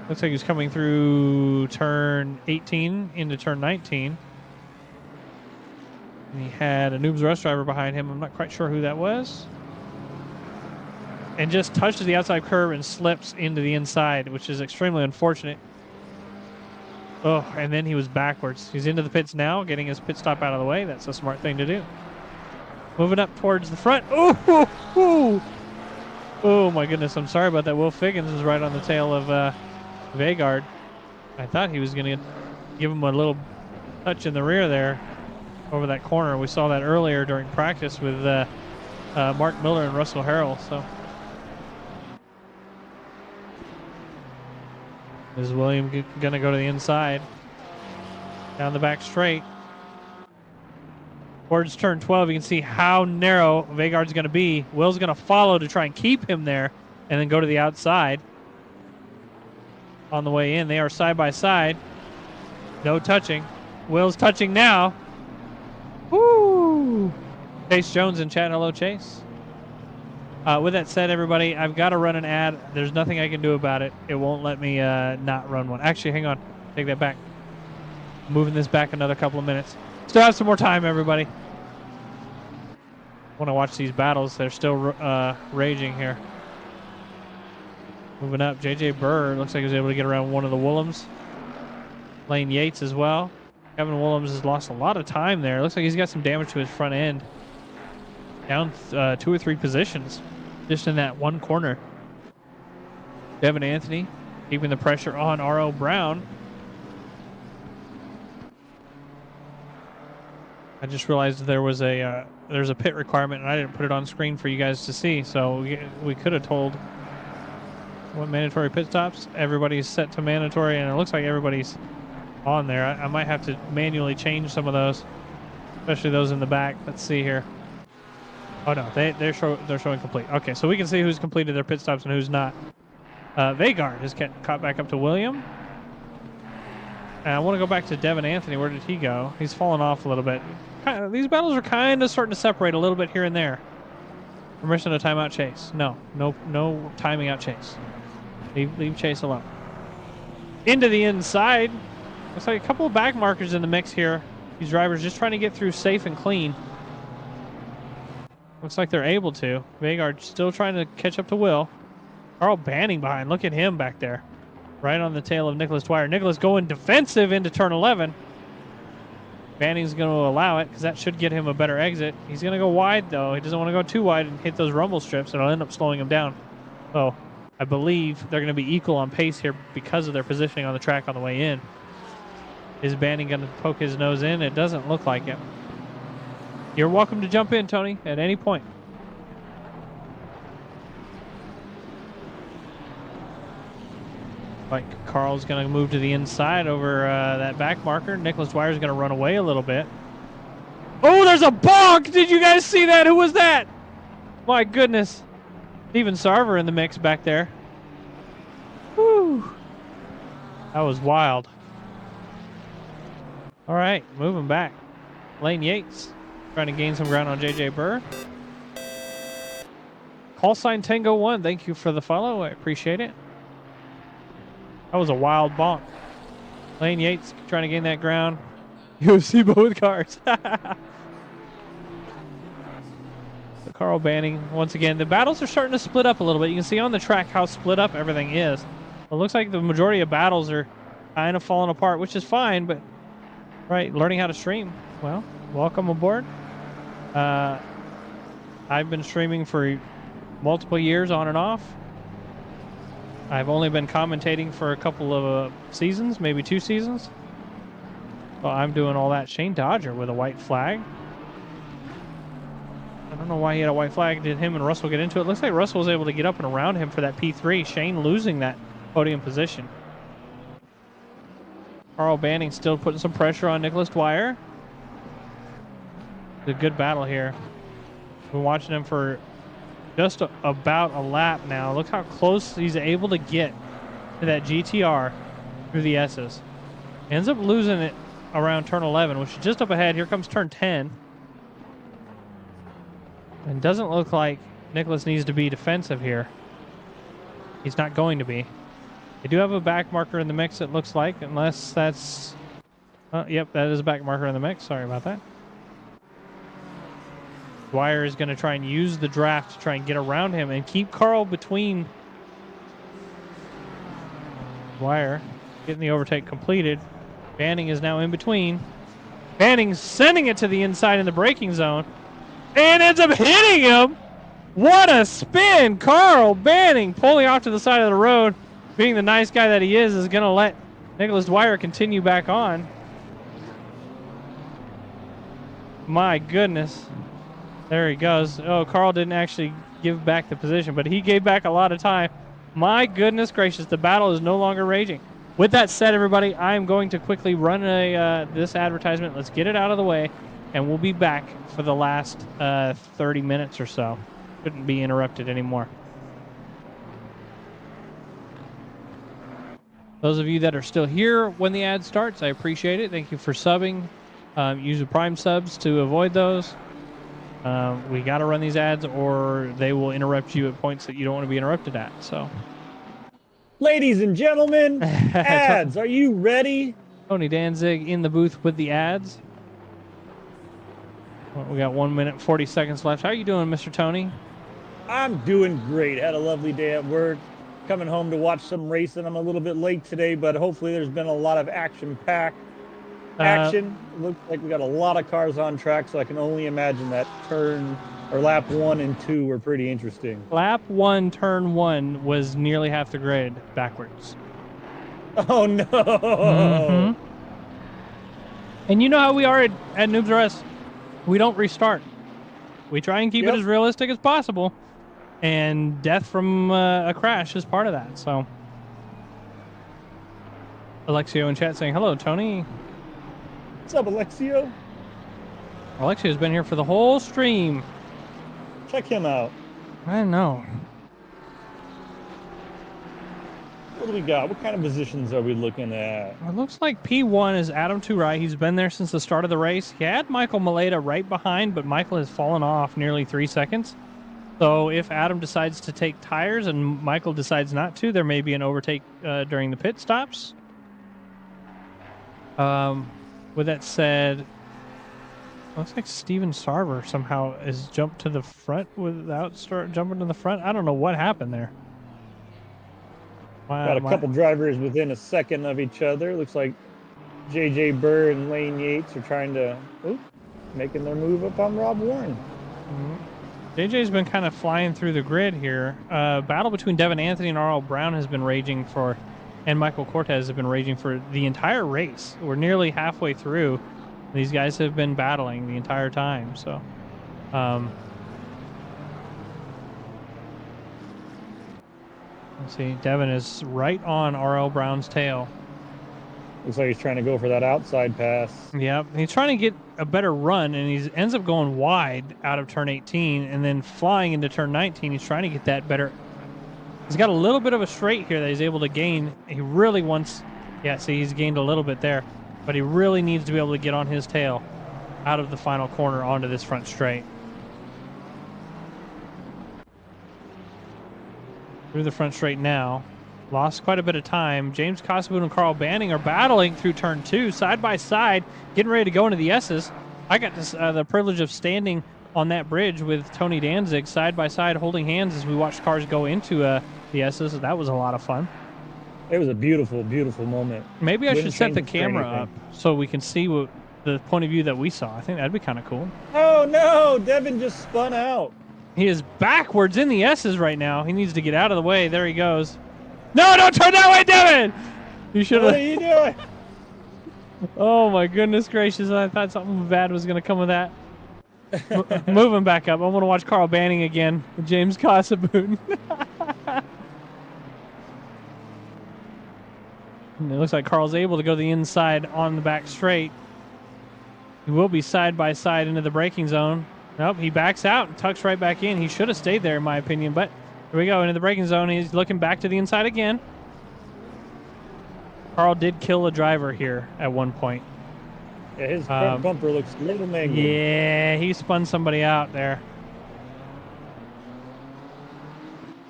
[SPEAKER 1] Looks like he's coming through turn 18 into turn 19. And he had a Noob's Rush driver behind him. I'm not quite sure who that was. And just touches the outside curve and slips into the inside, which is extremely unfortunate. Oh, and then he was backwards. He's into the pits now, getting his pit stop out of the way. That's a smart thing to do. Moving up towards the front. Oh my goodness, I'm sorry about that. Will Figgins is right on the tail of Vegard. I thought he was going to give him a little touch in the rear there over that corner. We saw that earlier during practice with Mark Miller and Russell Harrell. So is William going to go to the inside? Down the back straight. Towards turn 12, you can see how narrow Vegard's going to be. Will's going to follow to try and keep him there and then go to the outside. On the way in, they are side by side. No touching. Will's touching now. Woo! Chase Jones in chat. Hello, Chase. With that said, everybody, I've got to run an ad. There's nothing I can do about it. It won't let me not run one. Actually, hang on. Take that back. Moving this back another couple of minutes. Still have some more time, everybody. Want to watch these battles. They're still raging here. Moving up, J.J. Burr looks like he was able to get around one of the Woolhams. Lane Yates as well. Kevin Woolhams has lost a lot of time there. Looks like he's got some damage to his front end. Down 2 or 3 positions just in that one corner. Devin Anthony keeping the pressure on R.O. Brown. I just realized there's a pit requirement, and I didn't put it on screen for you guys to see. So we could have told what mandatory pit stops. Everybody's set to mandatory, and it looks like everybody's on there. I might have to manually change some of those, especially those in the back. Let's see here. Oh no, they're showing complete. Okay, so we can see who's completed their pit stops and who's not. Vegard has caught back up to William. And I want to go back to Devin Anthony. Where did he go? He's fallen off a little bit. These battles are kind of starting to separate a little bit here and there. Permission to timeout Chase. No timing out Chase. Leave Chase alone. Into the inside. Looks like a couple of back markers in the mix here. These drivers just trying to get through safe and clean. Looks like they're able to. Vegard still trying to catch up to Will. Carl Banning behind. Look at him back there. Right on the tail of Nicholas Dwyer. Nicholas going defensive into turn 11. Banning's going to allow it because that should get him a better exit. He's going to go wide, though. He doesn't want to go too wide and hit those rumble strips. It'll end up slowing him down. So I believe they're going to be equal on pace here because of their positioning on the track on the way in. Is Banning going to poke his nose in? It doesn't look like it. You're welcome to jump in, Tony, at any point. Like Carl's going to move to the inside over that back marker. Nicholas Dwyer's going to run away a little bit. Oh, there's a bonk! Did you guys see that? Who was that? My goodness. Steven Sarver in the mix back there. Whew. That was wild. All right, moving back. Lane Yates trying to gain some ground on J.J. Burr. Call sign Tango 1, thank you for the follow. I appreciate it. That was a wild bonk. Lane Yates trying to gain that ground. UFC both cars. So Carl Banning, once again, the battles are starting to split up a little bit. You can see on the track how split up everything is. It looks like the majority of battles are kind of falling apart, which is fine, but right, learning how to stream. Well, welcome aboard. I've been streaming for multiple years on and off. I've only been commentating for a couple of seasons, maybe 2 seasons. Well, I'm doing all that. Shane Dodger with a white flag. I don't know why he had a white flag. Did him and Russell get into it? Looks like Russell was able to get up and around him for that P3. Shane losing that podium position. Carl Banning still putting some pressure on Nicholas Dwyer. It's a good battle here. Been watching him for just about a lap now. Look how close he's able to get to that GTR through the S's. Ends up losing it around turn 11, which is just up ahead. Here comes turn 10. And doesn't look like Nicholas needs to be defensive here. He's not going to be. They do have a back marker in the mix, it looks like, unless that's... yep, that is a back marker in the mix. Sorry about that. Dwyer is going to try and use the draft to try and get around him and keep Carl between. Dwyer getting the overtake completed. Banning is now in between. Banning sending it to the inside in the braking zone and ends up hitting him. What a spin. Carl Banning pulling off to the side of the road, being the nice guy that he is going to let Nicholas Dwyer continue back on. My goodness. There he goes. Oh, Carl didn't actually give back the position, but he gave back a lot of time. My goodness gracious, the battle is no longer raging. With that said, everybody, I'm going to quickly run this advertisement. Let's get it out of the way, and we'll be back for the last 30 minutes or so. Couldn't be interrupted anymore. Those of you that are still here when the ad starts, I appreciate it. Thank you for subbing. Use the Prime subs to avoid those. We got to run these ads or they will interrupt you at points that you don't want to be interrupted at. So,
[SPEAKER 3] ladies and gentlemen, ads, are you ready?
[SPEAKER 1] Tony Danzig in the booth with the ads. Well, we got 1 minute, 40 seconds left. How are you doing, Mr. Tony?
[SPEAKER 3] I'm doing great. Had a lovely day at work. Coming home to watch some racing. I'm a little bit late today, but hopefully there's been a lot of action-packed action. Looks like we got a lot of cars on track, so I can only imagine that turn or lap 1 and 2 were pretty interesting.
[SPEAKER 1] Lap 1, turn 1 was nearly half the grid backwards.
[SPEAKER 3] Oh no!
[SPEAKER 1] Mm-hmm. And you know how we are at Noobs R Us. We don't restart. We try and keep it as realistic as possible, and death from a crash is part of that. So, Alexio in chat saying hello, Tony.
[SPEAKER 3] What's up, Alexio?
[SPEAKER 1] Alexio's been here for the whole stream.
[SPEAKER 3] Check him out.
[SPEAKER 1] I know.
[SPEAKER 3] What do we got? What kind of positions are we looking at?
[SPEAKER 1] It looks like P1 is Adam Touray. He's been there since the start of the race. He had Michael Maleta right behind, but Michael has fallen off nearly 3 seconds. So if Adam decides to take tires and Michael decides not to, there may be an overtake during the pit stops. With that said, looks like Steven Sarver somehow has jumped to the front without jumping to the front. I don't know what happened there.
[SPEAKER 3] Got a couple drivers within a second of each other. Looks like J.J. Burr and Lane Yates are trying to making their move up on Rob Warren.
[SPEAKER 1] Mm-hmm. JJ's been kind of flying through the grid here. Battle between Devin Anthony and R.L. Brown has been raging for, and Michael Cortez have been raging for the entire race. We're nearly halfway through. These guys have been battling the entire time. So, let's see. Devin is right on R.L. Brown's tail.
[SPEAKER 3] Looks like he's trying to go for that outside pass.
[SPEAKER 1] Yep, he's trying to get a better run, and he ends up going wide out of turn 18 and then flying into turn 19. He's trying to get that better. He's got a little bit of a straight here that he's able to gain. He really wants, yeah, see, he's gained a little bit there, but he really needs to be able to get on his tail out of the final corner onto this front straight. Through the front straight now. Lost quite a bit of time. James Cossaboon and Carl Banning are battling through turn 2, side by side, getting ready to go into the S's. I got this, the privilege of standing on that bridge with Tony Danzig side by side, holding hands as we watched cars go into the S's. That was a lot of fun.
[SPEAKER 3] It was a beautiful, beautiful moment.
[SPEAKER 1] Maybe I should set the camera up so we can see what the point of view that we saw. I think that'd be kind of cool.
[SPEAKER 3] Oh no, Devin just spun out.
[SPEAKER 1] He is backwards in the S's right now. He needs to get out of the way. There he goes. No, don't turn that way, Devin! You should have.
[SPEAKER 3] What are you doing?
[SPEAKER 1] Oh my goodness gracious! I thought something bad was going to come of that. Moving back up. I want to watch Carl Banning again. James Casabun. It looks like Carl's able to go the inside on the back straight. He will be side by side into the braking zone. Nope, he backs out and tucks right back in. He should have stayed there, in my opinion, but here we go into the braking zone. He's looking back to the inside again. Carl did kill a driver here at one point.
[SPEAKER 3] Yeah, his front bumper looks a little mangled.
[SPEAKER 1] Yeah, he spun somebody out there.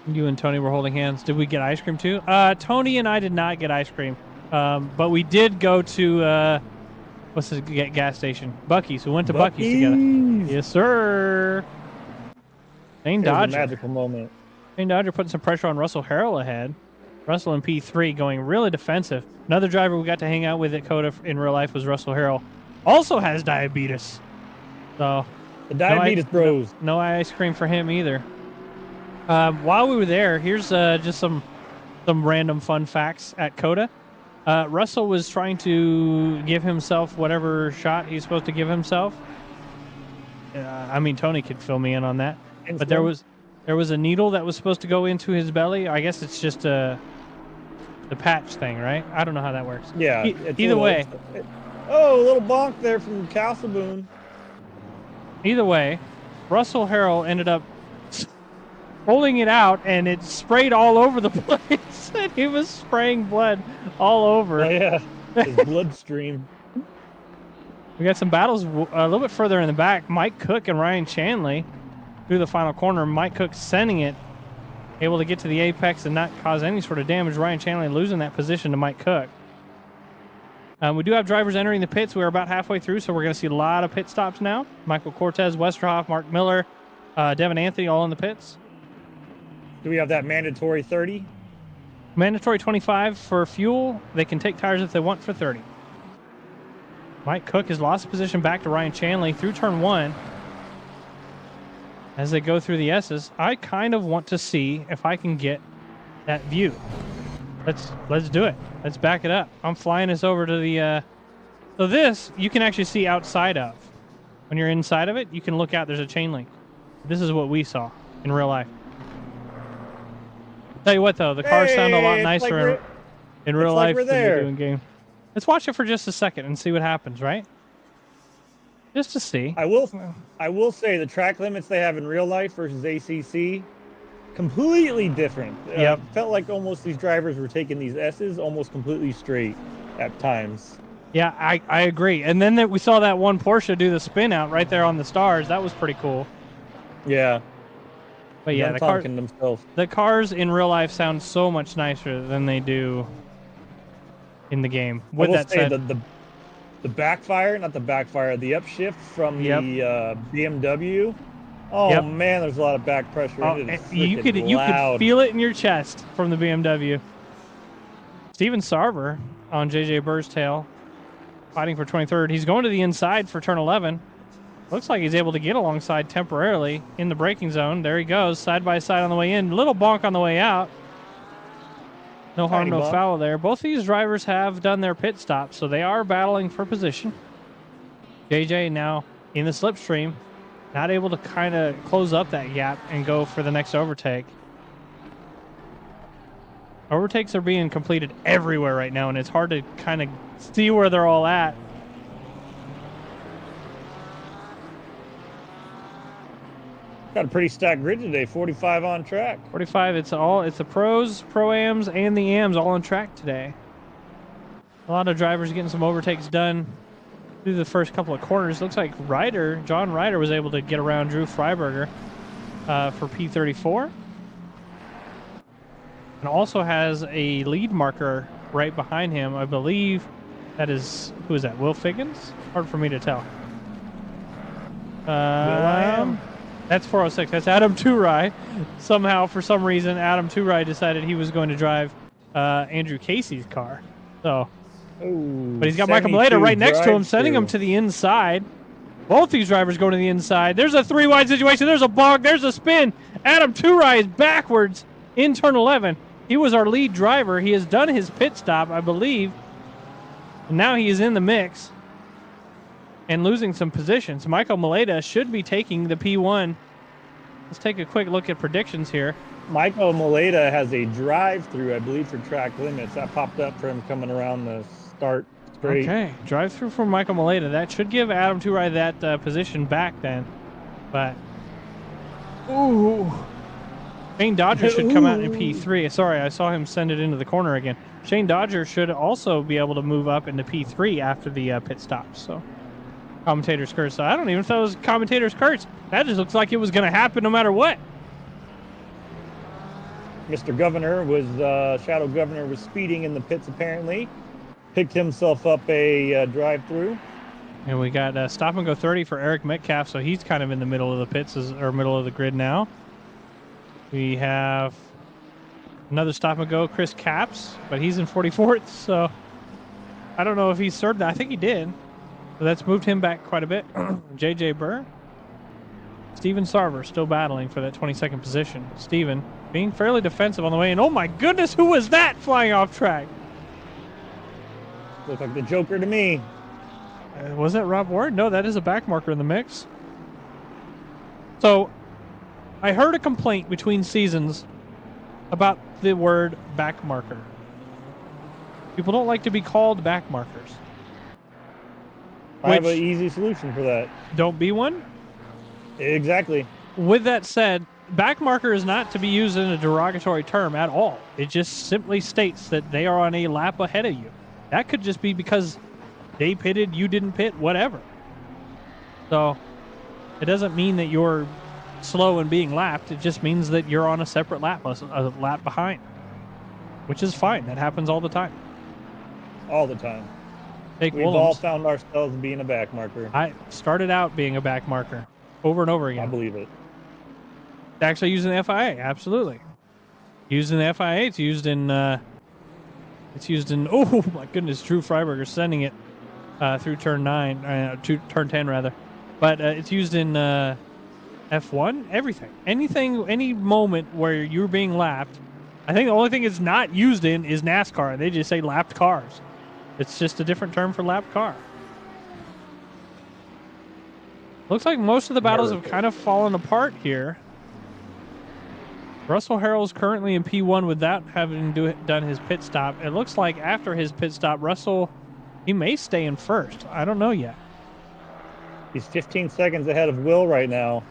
[SPEAKER 1] You and Tony were holding hands. Did we get ice cream too? Tony and I did not get ice cream, but we did go to what's the gas station? Buc-ee's. We went to Buc-ee's together. Yes, sir. Shane Dodger.
[SPEAKER 3] A magical moment.
[SPEAKER 1] Shane Dodger putting some pressure on Russell Harrell ahead. Russell in P3 going really defensive. Another driver we got to hang out with at COTA in real life was Russell Harrell. Also has diabetes. So
[SPEAKER 3] the diabetes bros.
[SPEAKER 1] No ice cream for him either. While we were there, here's just some random fun facts at COTA. Russell was trying to give himself whatever shot he's supposed to give himself. I mean, Tony could fill me in on that. But there was a needle that was supposed to go into his belly. I guess it's just the patch thing, right? I don't know how that works.
[SPEAKER 3] Yeah.
[SPEAKER 1] Either way.
[SPEAKER 3] Oh, a little bonk there from Casabun.
[SPEAKER 1] Either way, Russell Harrell ended up pulling it out, and it sprayed all over the place. And he was spraying blood all over.
[SPEAKER 3] Oh, yeah, his bloodstream.
[SPEAKER 1] We got some battles a little bit further in the back. Mike Cook and Ryan Chanley through the final corner. Mike Cook sending it, able to get to the apex and not cause any sort of damage. Ryan Chanley losing that position to Mike Cook. We do have drivers entering the pits. We're about halfway through, so we're going to see a lot of pit stops now. Michael Cortez, Westerhoff, Mark Miller, Devin Anthony all in the pits.
[SPEAKER 3] Do we have that mandatory 30?
[SPEAKER 1] Mandatory 25 for fuel. They can take tires if they want for 30. Mike Cook has lost position back to Ryan Chanley through turn 1. As they go through the S's, I kind of want to see if I can get that view. Let's do it. Let's back it up. I'm flying us over to the... So this, you can actually see outside of. When you're inside of it, you can look out. There's a chain link. This is what we saw in real life. Tell you what, though, the cars sound a lot nicer
[SPEAKER 3] like
[SPEAKER 1] in real life
[SPEAKER 3] like
[SPEAKER 1] than they do in game. Let's watch it for just a second and see what happens, right? Just to see.
[SPEAKER 3] I will say the track limits they have in real life versus ACC, completely different.
[SPEAKER 1] Yep.
[SPEAKER 3] Felt like almost these drivers were taking these S's almost completely straight at times.
[SPEAKER 1] Yeah, I agree. And then we saw that one Porsche do the spin out right there on the stars. That was pretty cool.
[SPEAKER 3] Yeah.
[SPEAKER 1] But yeah, the cars in real life sound so much nicer than they do in the game. With that said,
[SPEAKER 3] the backfire, not the backfire, the upshift from the BMW. Oh man, there's a lot of back pressure.
[SPEAKER 1] You could feel it in your chest from the BMW. Steven Sarver on JJ Burr's tail, fighting for 23rd. He's going to the inside for turn 11. Looks like he's able to get alongside temporarily in the braking zone. There he goes, side by side on the way in. Little bonk on the way out. No harm, no foul there. Both of these drivers have done their pit stops, so they are battling for position. JJ now in the slipstream, not able to kind of close up that gap and go for the next overtake. Overtakes are being completed everywhere right now, and it's hard to kind of see where they're all at.
[SPEAKER 3] Got a pretty stacked grid today, 45 on track.
[SPEAKER 1] 45, it's the pros, pro-ams, and the AMs all on track today. A lot of drivers getting some overtakes done through the first couple of corners. Looks like John Ryder was able to get around Drew Freiberger for P34. And also has a lead marker right behind him. I believe that is, who is that, Will Figgins? Hard for me to tell. That's 406. That's Adam Turai. Somehow, for some reason, Adam Turai decided he was going to drive Andrew Casey's car. So
[SPEAKER 3] Ooh,
[SPEAKER 1] But he's got Michael Maleta right next to him, sending him
[SPEAKER 3] drive-through.
[SPEAKER 1] to the inside. Both these drivers going to the inside. There's a 3-wide situation. There's a bog. There's a spin. Adam Turai is backwards in turn 11. He was our lead driver. He has done his pit stop, I believe. And now he is in the mix and losing some positions. Michael Maleta should be taking the P1. Let's take a quick look at predictions here.
[SPEAKER 3] Michael Maleta has a drive-through, I believe, for track limits. That popped up for him coming around the start straight.
[SPEAKER 1] Okay, drive through for Michael Maleta. That should give Adam Turai that position back then. But, ooh. Shane Dodger should come out in P3. Sorry, I saw him send it into the corner again. Shane Dodger should also be able to move up into P3 after the pit stop. So, commentator's curse. So I don't even know if that was commentator's curse. That just looks like it was going to happen no matter what.
[SPEAKER 3] Mr. Governor was, Shadow Governor was speeding in the pits apparently. Picked himself up a drive-through.
[SPEAKER 1] And we got stop and go 30 for Eric Metcalf, so he's kind of in the middle of the pits, or middle of the grid now. We have another stop and go, Chris Capps, but he's in 44th, so I don't know if he served that. I think he did. So that's moved him back quite a bit. JJ Burr. Steven Sarver still battling for that 22nd position. Steven being fairly defensive on the way in. Oh my goodness, who was that flying off track?
[SPEAKER 3] Looked like the Joker to me.
[SPEAKER 1] Was that Rob Ward? No, that is a back marker in the mix. So, I heard a complaint between seasons about the word back marker. People don't like to be called back markers.
[SPEAKER 3] I have an easy solution for that.
[SPEAKER 1] Don't be one?
[SPEAKER 3] Exactly.
[SPEAKER 1] With that said, back marker is not to be used in a derogatory term at all. It just simply states that they are on a lap ahead of you. That could just be because they pitted, you didn't pit, whatever. So, it doesn't mean that you're slow and being lapped. It just means that you're on a separate lap, a lap behind, which is fine. That happens all the time.
[SPEAKER 3] All the time.
[SPEAKER 1] Jake
[SPEAKER 3] We've all found ourselves being a back marker.
[SPEAKER 1] I started out being a back marker over and over again.
[SPEAKER 3] I believe it.
[SPEAKER 1] Actually using the FIA, absolutely. Used in the FIA, it's used in, oh my goodness, Drew Freiberger sending it through turn 9, turn 10 rather. But it's used in F1, everything. Any moment where you're being lapped. I think the only thing it's not used in is NASCAR. They just say lapped cars. It's just a different term for lapped car. Looks like most of the battles have kind of fallen apart here. Russell Harrell's currently in P1 without having done his pit stop. It looks like after his pit stop, Russell, he may stay in first. I don't know yet.
[SPEAKER 3] He's 15 seconds ahead of Will right now.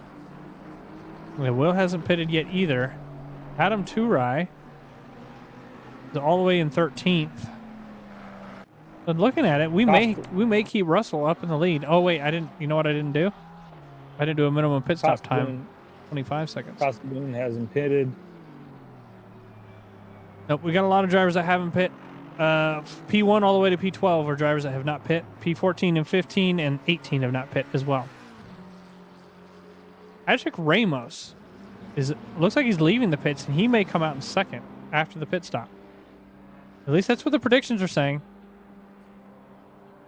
[SPEAKER 1] Yeah, Will hasn't pitted yet either. Adam Turai is all the way in 13th. But looking at it, we may keep Russell up in the lead. Oh wait, I didn't. You know what I didn't do? I didn't do a minimum pit stop time. 25 seconds.
[SPEAKER 3] Costigan hasn't pitted.
[SPEAKER 1] Nope, we got a lot of drivers that haven't pit. P1 all the way to P12 are drivers that have not pit. P14 and 15 and 18 have not pit as well. Patrick Ramos looks like he's leaving the pits, and he may come out in second after the pit stop. At least that's what the predictions are saying.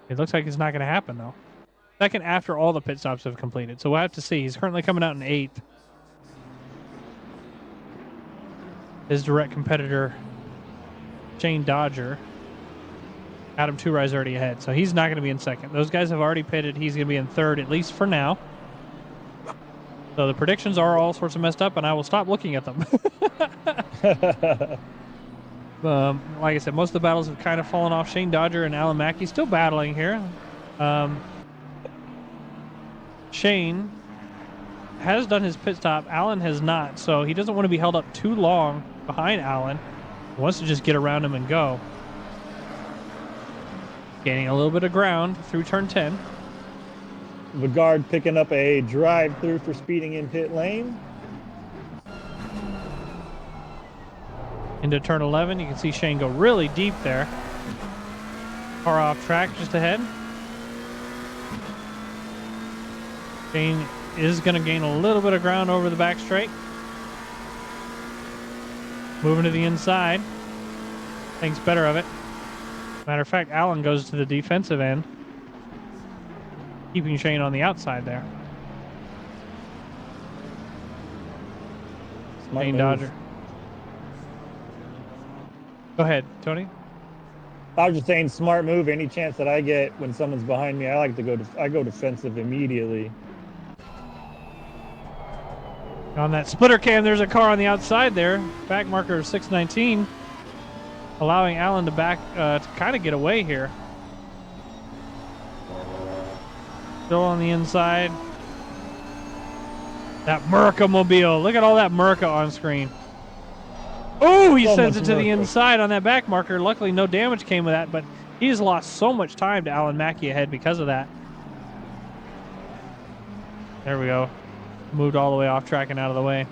[SPEAKER 1] It looks like it's not going to happen, though. Second after all the pit stops have completed. So we'll have to see. He's currently coming out in 8th. His direct competitor, Shane Dodger. Adam Turai's already ahead, so he's not going to be in second. Those guys have already pitted. He's going to be in third, at least for now. So the predictions are all sorts of messed up, and I will stop looking at them. Like I said, most of the battles have kind of fallen off. Shane Dodger and Alan Mackey still battling here. Shane has done his pit stop. Alan has not, so he doesn't want to be held up too long behind Alan. He wants to just get around him and go. Gaining a little bit of ground through turn 10.
[SPEAKER 3] Vigard picking up a drive-through for speeding in pit lane.
[SPEAKER 1] Into turn 11, you can see Shane go really deep there. Car off track just ahead. Shane is going to gain a little bit of ground over the back straight. Moving to the inside. Thinks better of it. Matter of fact, Allen goes to the defensive end, keeping Shane on the outside there.
[SPEAKER 3] Smart
[SPEAKER 1] Shane
[SPEAKER 3] move.
[SPEAKER 1] Dodger. Go ahead, Tony.
[SPEAKER 3] I was just saying, smart move. Any chance that I get when someone's behind me, I like to go defensive immediately.
[SPEAKER 1] On that splitter cam, there's a car on the outside there. Back marker of 619, allowing Allen to back to kind of get away here. Still on the inside. That Merca mobile. Look at all that Merca on screen. Oh, he
[SPEAKER 3] So
[SPEAKER 1] sends
[SPEAKER 3] much
[SPEAKER 1] it to the
[SPEAKER 3] Merca.
[SPEAKER 1] inside on that back marker. Luckily, no damage came with that, but he's lost so much time to Alan Mackey ahead because of that. There we go. Moved all the way off track and out of the way.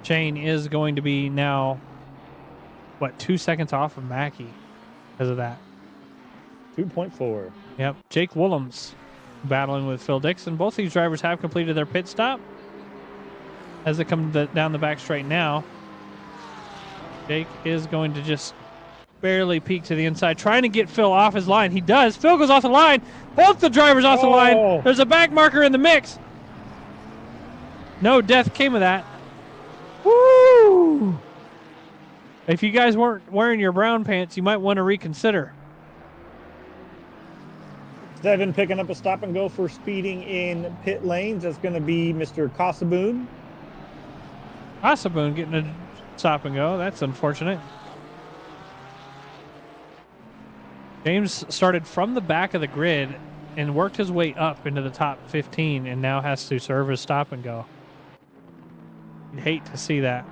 [SPEAKER 1] Shane is going to be now, what, 2 seconds off of Mackey because of that.
[SPEAKER 3] 2.4.
[SPEAKER 1] Yep. Jake Willems battling with Phil Dixon. Both these drivers have completed their pit stop as they come down the back straight now. Jake is going to just barely peek to the inside, trying to get Phil off his line. He does. Phil goes off the line. Both the drivers off the line. There's a back marker in the mix. No death came of that. Woo! If you guys weren't wearing your brown pants, you might want to reconsider.
[SPEAKER 3] Devin picking up a stop and go for speeding in pit lanes. That's going to be Mr. Kosaboon.
[SPEAKER 1] Asaboon getting a stop and go. That's unfortunate. James started from the back of the grid and worked his way up into the top 15 and now has to serve as stop and go. You'd hate to see that.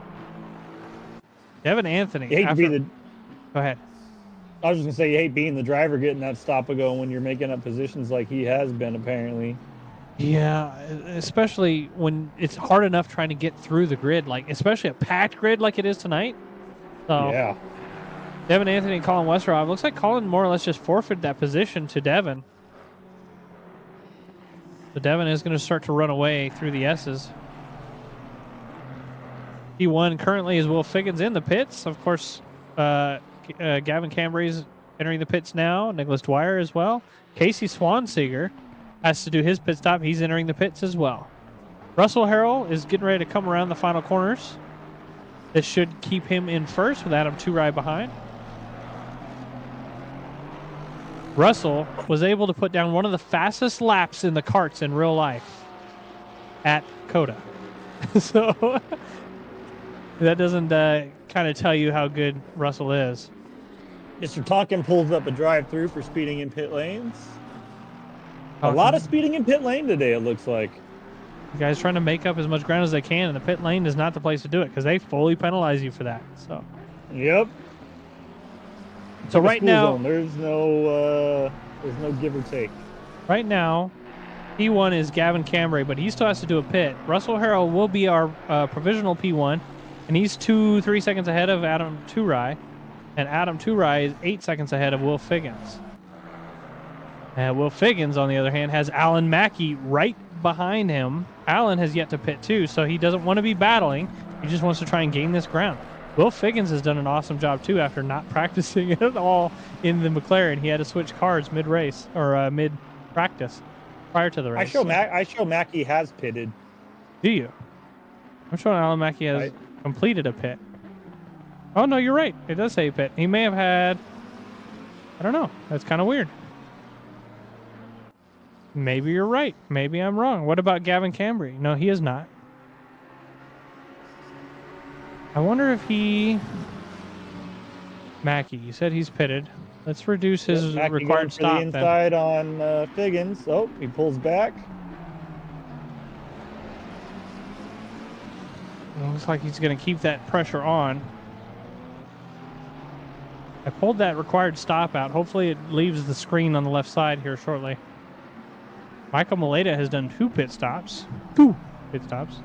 [SPEAKER 1] Devin Anthony.
[SPEAKER 3] You hate to be the.
[SPEAKER 1] Go ahead.
[SPEAKER 3] I was just going to say, you hate being the driver getting that stop and go when you're making up positions like he has been, apparently.
[SPEAKER 1] Yeah, especially when it's hard enough trying to get through the grid, like especially a packed grid like it is tonight. So,
[SPEAKER 3] Yeah.
[SPEAKER 1] Devin Anthony and Colin Westerhoff. Looks like Colin more or less just forfeited that position to Devin. So Devin is going to start to run away through the S's. P1 currently is Will Figgins in the pits. Of course, Gavin Cambry's entering the pits now. Nicholas Dwyer as well. Casey Swanseeger has to do his pit stop. He's entering the pits as well. Russell Harrell is getting ready to come around the final corners. This should keep him in first with Adam Turai behind. Russell was able to put down one of the fastest laps in the karts in real life at COTA. So that doesn't kind of tell you how good Russell is.
[SPEAKER 3] Mr. Tonkin pulls up a drive-through for speeding in pit lanes. A lot of speeding in pit lane today, it looks like.
[SPEAKER 1] You guys trying to make up as much ground as they can, and the pit lane is not the place to do it because they fully penalize you for that. So.
[SPEAKER 3] Yep.
[SPEAKER 1] So right now,
[SPEAKER 3] there's no give or take.
[SPEAKER 1] Right now, P1 is Gavin Cambray, but he still has to do a pit. Russell Harrell will be our provisional P1, and he's 2-3 seconds ahead of Adam Turai, and Adam Turai is 8 seconds ahead of Will Figgins. And Will Figgins, on the other hand, has Alan Mackey right behind him. Alan has yet to pit too, so he doesn't want to be battling. He just wants to try and gain this ground. Will Figgins has done an awesome job too after not practicing at all in the McLaren. He had to switch cars mid-race or mid-practice prior to the race.
[SPEAKER 3] I show Mackey has pitted.
[SPEAKER 1] Do you? I'm showing Alan Mackey has completed a pit. Oh, no, you're right. It does say pit. He may have had... I don't know. That's kind of weird. Maybe you're right. Maybe I'm wrong. What about Gavin Cambry? No, he is not. I wonder if he... Mackey, you said he's pitted. Let's reduce his required stop.
[SPEAKER 3] The inside on Figgins. Oh, he pulls back.
[SPEAKER 1] It looks like he's going to keep that pressure on. I pulled that required stop out. Hopefully it leaves the screen on the left side here shortly. Michael Maleta has done 2 pit stops. 2 pit stops.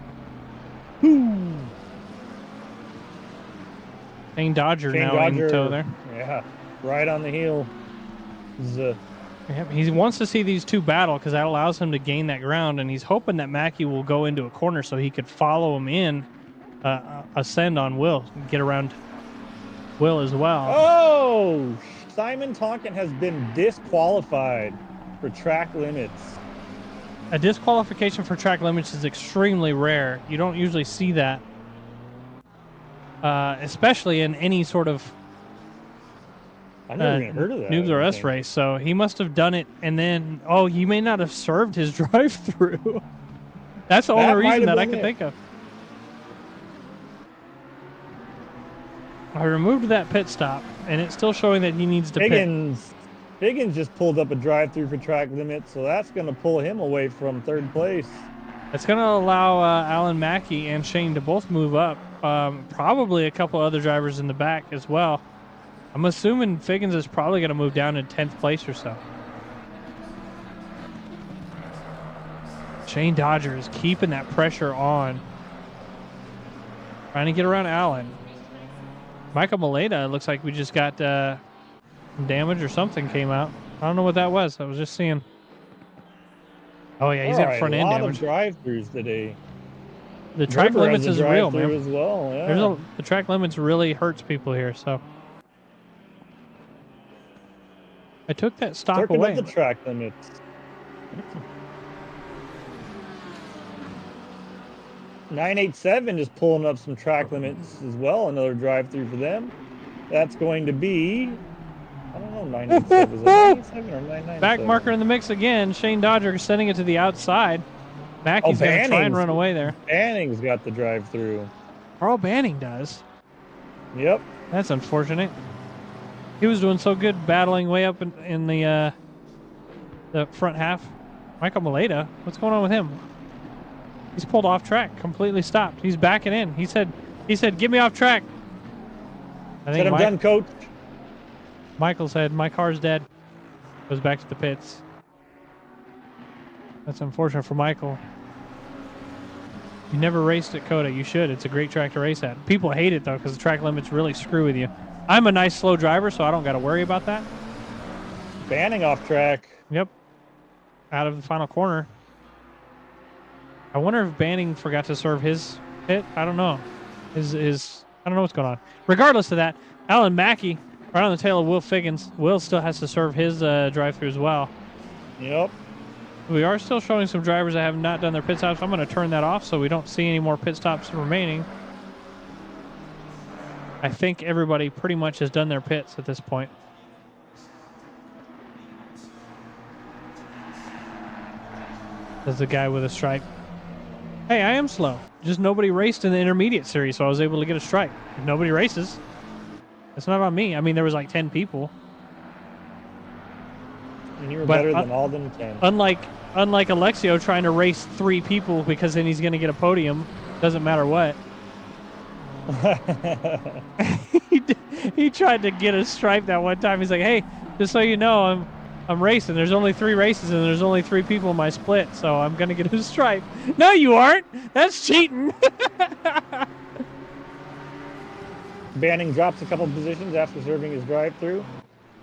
[SPEAKER 1] Shane Dodger now in tow there.
[SPEAKER 3] Yeah, right on the heel.
[SPEAKER 1] Yep, he wants to see these two battle because that allows him to gain that ground, and he's hoping that Mackey will go into a corner so he could follow him in, ascend on Will, and get around Will as well.
[SPEAKER 3] Oh, Simon Tonkin has been disqualified for track limits.
[SPEAKER 1] A disqualification for track limits is extremely rare. You don't usually see that, especially in any sort of
[SPEAKER 3] I never even heard of that.
[SPEAKER 1] Noobs R Us race. So he must have done it, and then he may not have served his drive-through. That's the only reason that I can think of. I removed that pit stop, and it's still showing that he needs to pit.
[SPEAKER 3] Higgins just pulled up a drive-through for track limits, so that's going to pull him away from third place.
[SPEAKER 1] It's going to allow Alan Mackey and Shane to both move up. Probably a couple other drivers in the back as well. I'm assuming Figgins is probably going to move down in 10th place or so. Shane Dodger is keeping that pressure on. Trying to get around Alan. Michael Maleta, looks like we just got damage or something came out. I don't know what that was. I was just seeing. Oh, yeah, he's got front end damage.
[SPEAKER 3] A lot of drive-throughs today.
[SPEAKER 1] The track limits is real, man.
[SPEAKER 3] As well, yeah.
[SPEAKER 1] The track limits really hurts people here, so. I took that stop away.
[SPEAKER 3] The track limits. .987 is pulling up some track limits as well. Another drive-through for them. That's going to be, I don't know, 987. Is it 987 or 997?
[SPEAKER 1] Back marker in the mix again. Shane Dodger sending it to the outside. Mackey's going to try and run away there.
[SPEAKER 3] Banning's got the drive-through.
[SPEAKER 1] Carl Banning does.
[SPEAKER 3] Yep.
[SPEAKER 1] That's unfortunate. He was doing so good battling way up in the front half. Michael Maleta, what's going on with him? He's pulled off track, completely stopped. He's backing in. He said, "Get me off track." I think
[SPEAKER 3] I'm done, coach.
[SPEAKER 1] Michael said, "My car's dead." Goes back to the pits. That's unfortunate for Michael. You never raced at COTA. You should. It's a great track to race at. People hate it though because the track limits really screw with you. I'm a nice slow driver, so I don't got to worry about that.
[SPEAKER 3] Banning off track.
[SPEAKER 1] Yep. Out of the final corner. I wonder if Banning forgot to serve his pit. I don't know. I don't know what's going on. Regardless of that, Alan Mackey, right on the tail of Will Figgins. Will still has to serve his drive-through as well.
[SPEAKER 3] Yep.
[SPEAKER 1] We are still showing some drivers that have not done their pit stops. I'm going to turn that off so we don't see any more pit stops remaining. I think everybody pretty much has done their pits at this point. There's the guy with a stripe. Hey, I am slow. Just nobody raced in the intermediate series, so I was able to get a stripe. If nobody races, it's not on me. I mean, there was like 10 people.
[SPEAKER 3] And you were better than all them 10.
[SPEAKER 1] Unlike Alexio trying to race 3 people because then he's going to get a podium. Doesn't matter what. He tried to get a stripe that one time. He's like, "Hey, just so you know, I'm racing. There's only 3 races and there's only 3 people in my split, so I'm gonna get a stripe." No, you aren't. That's cheating.
[SPEAKER 3] Banning drops a couple positions after serving his drive-through.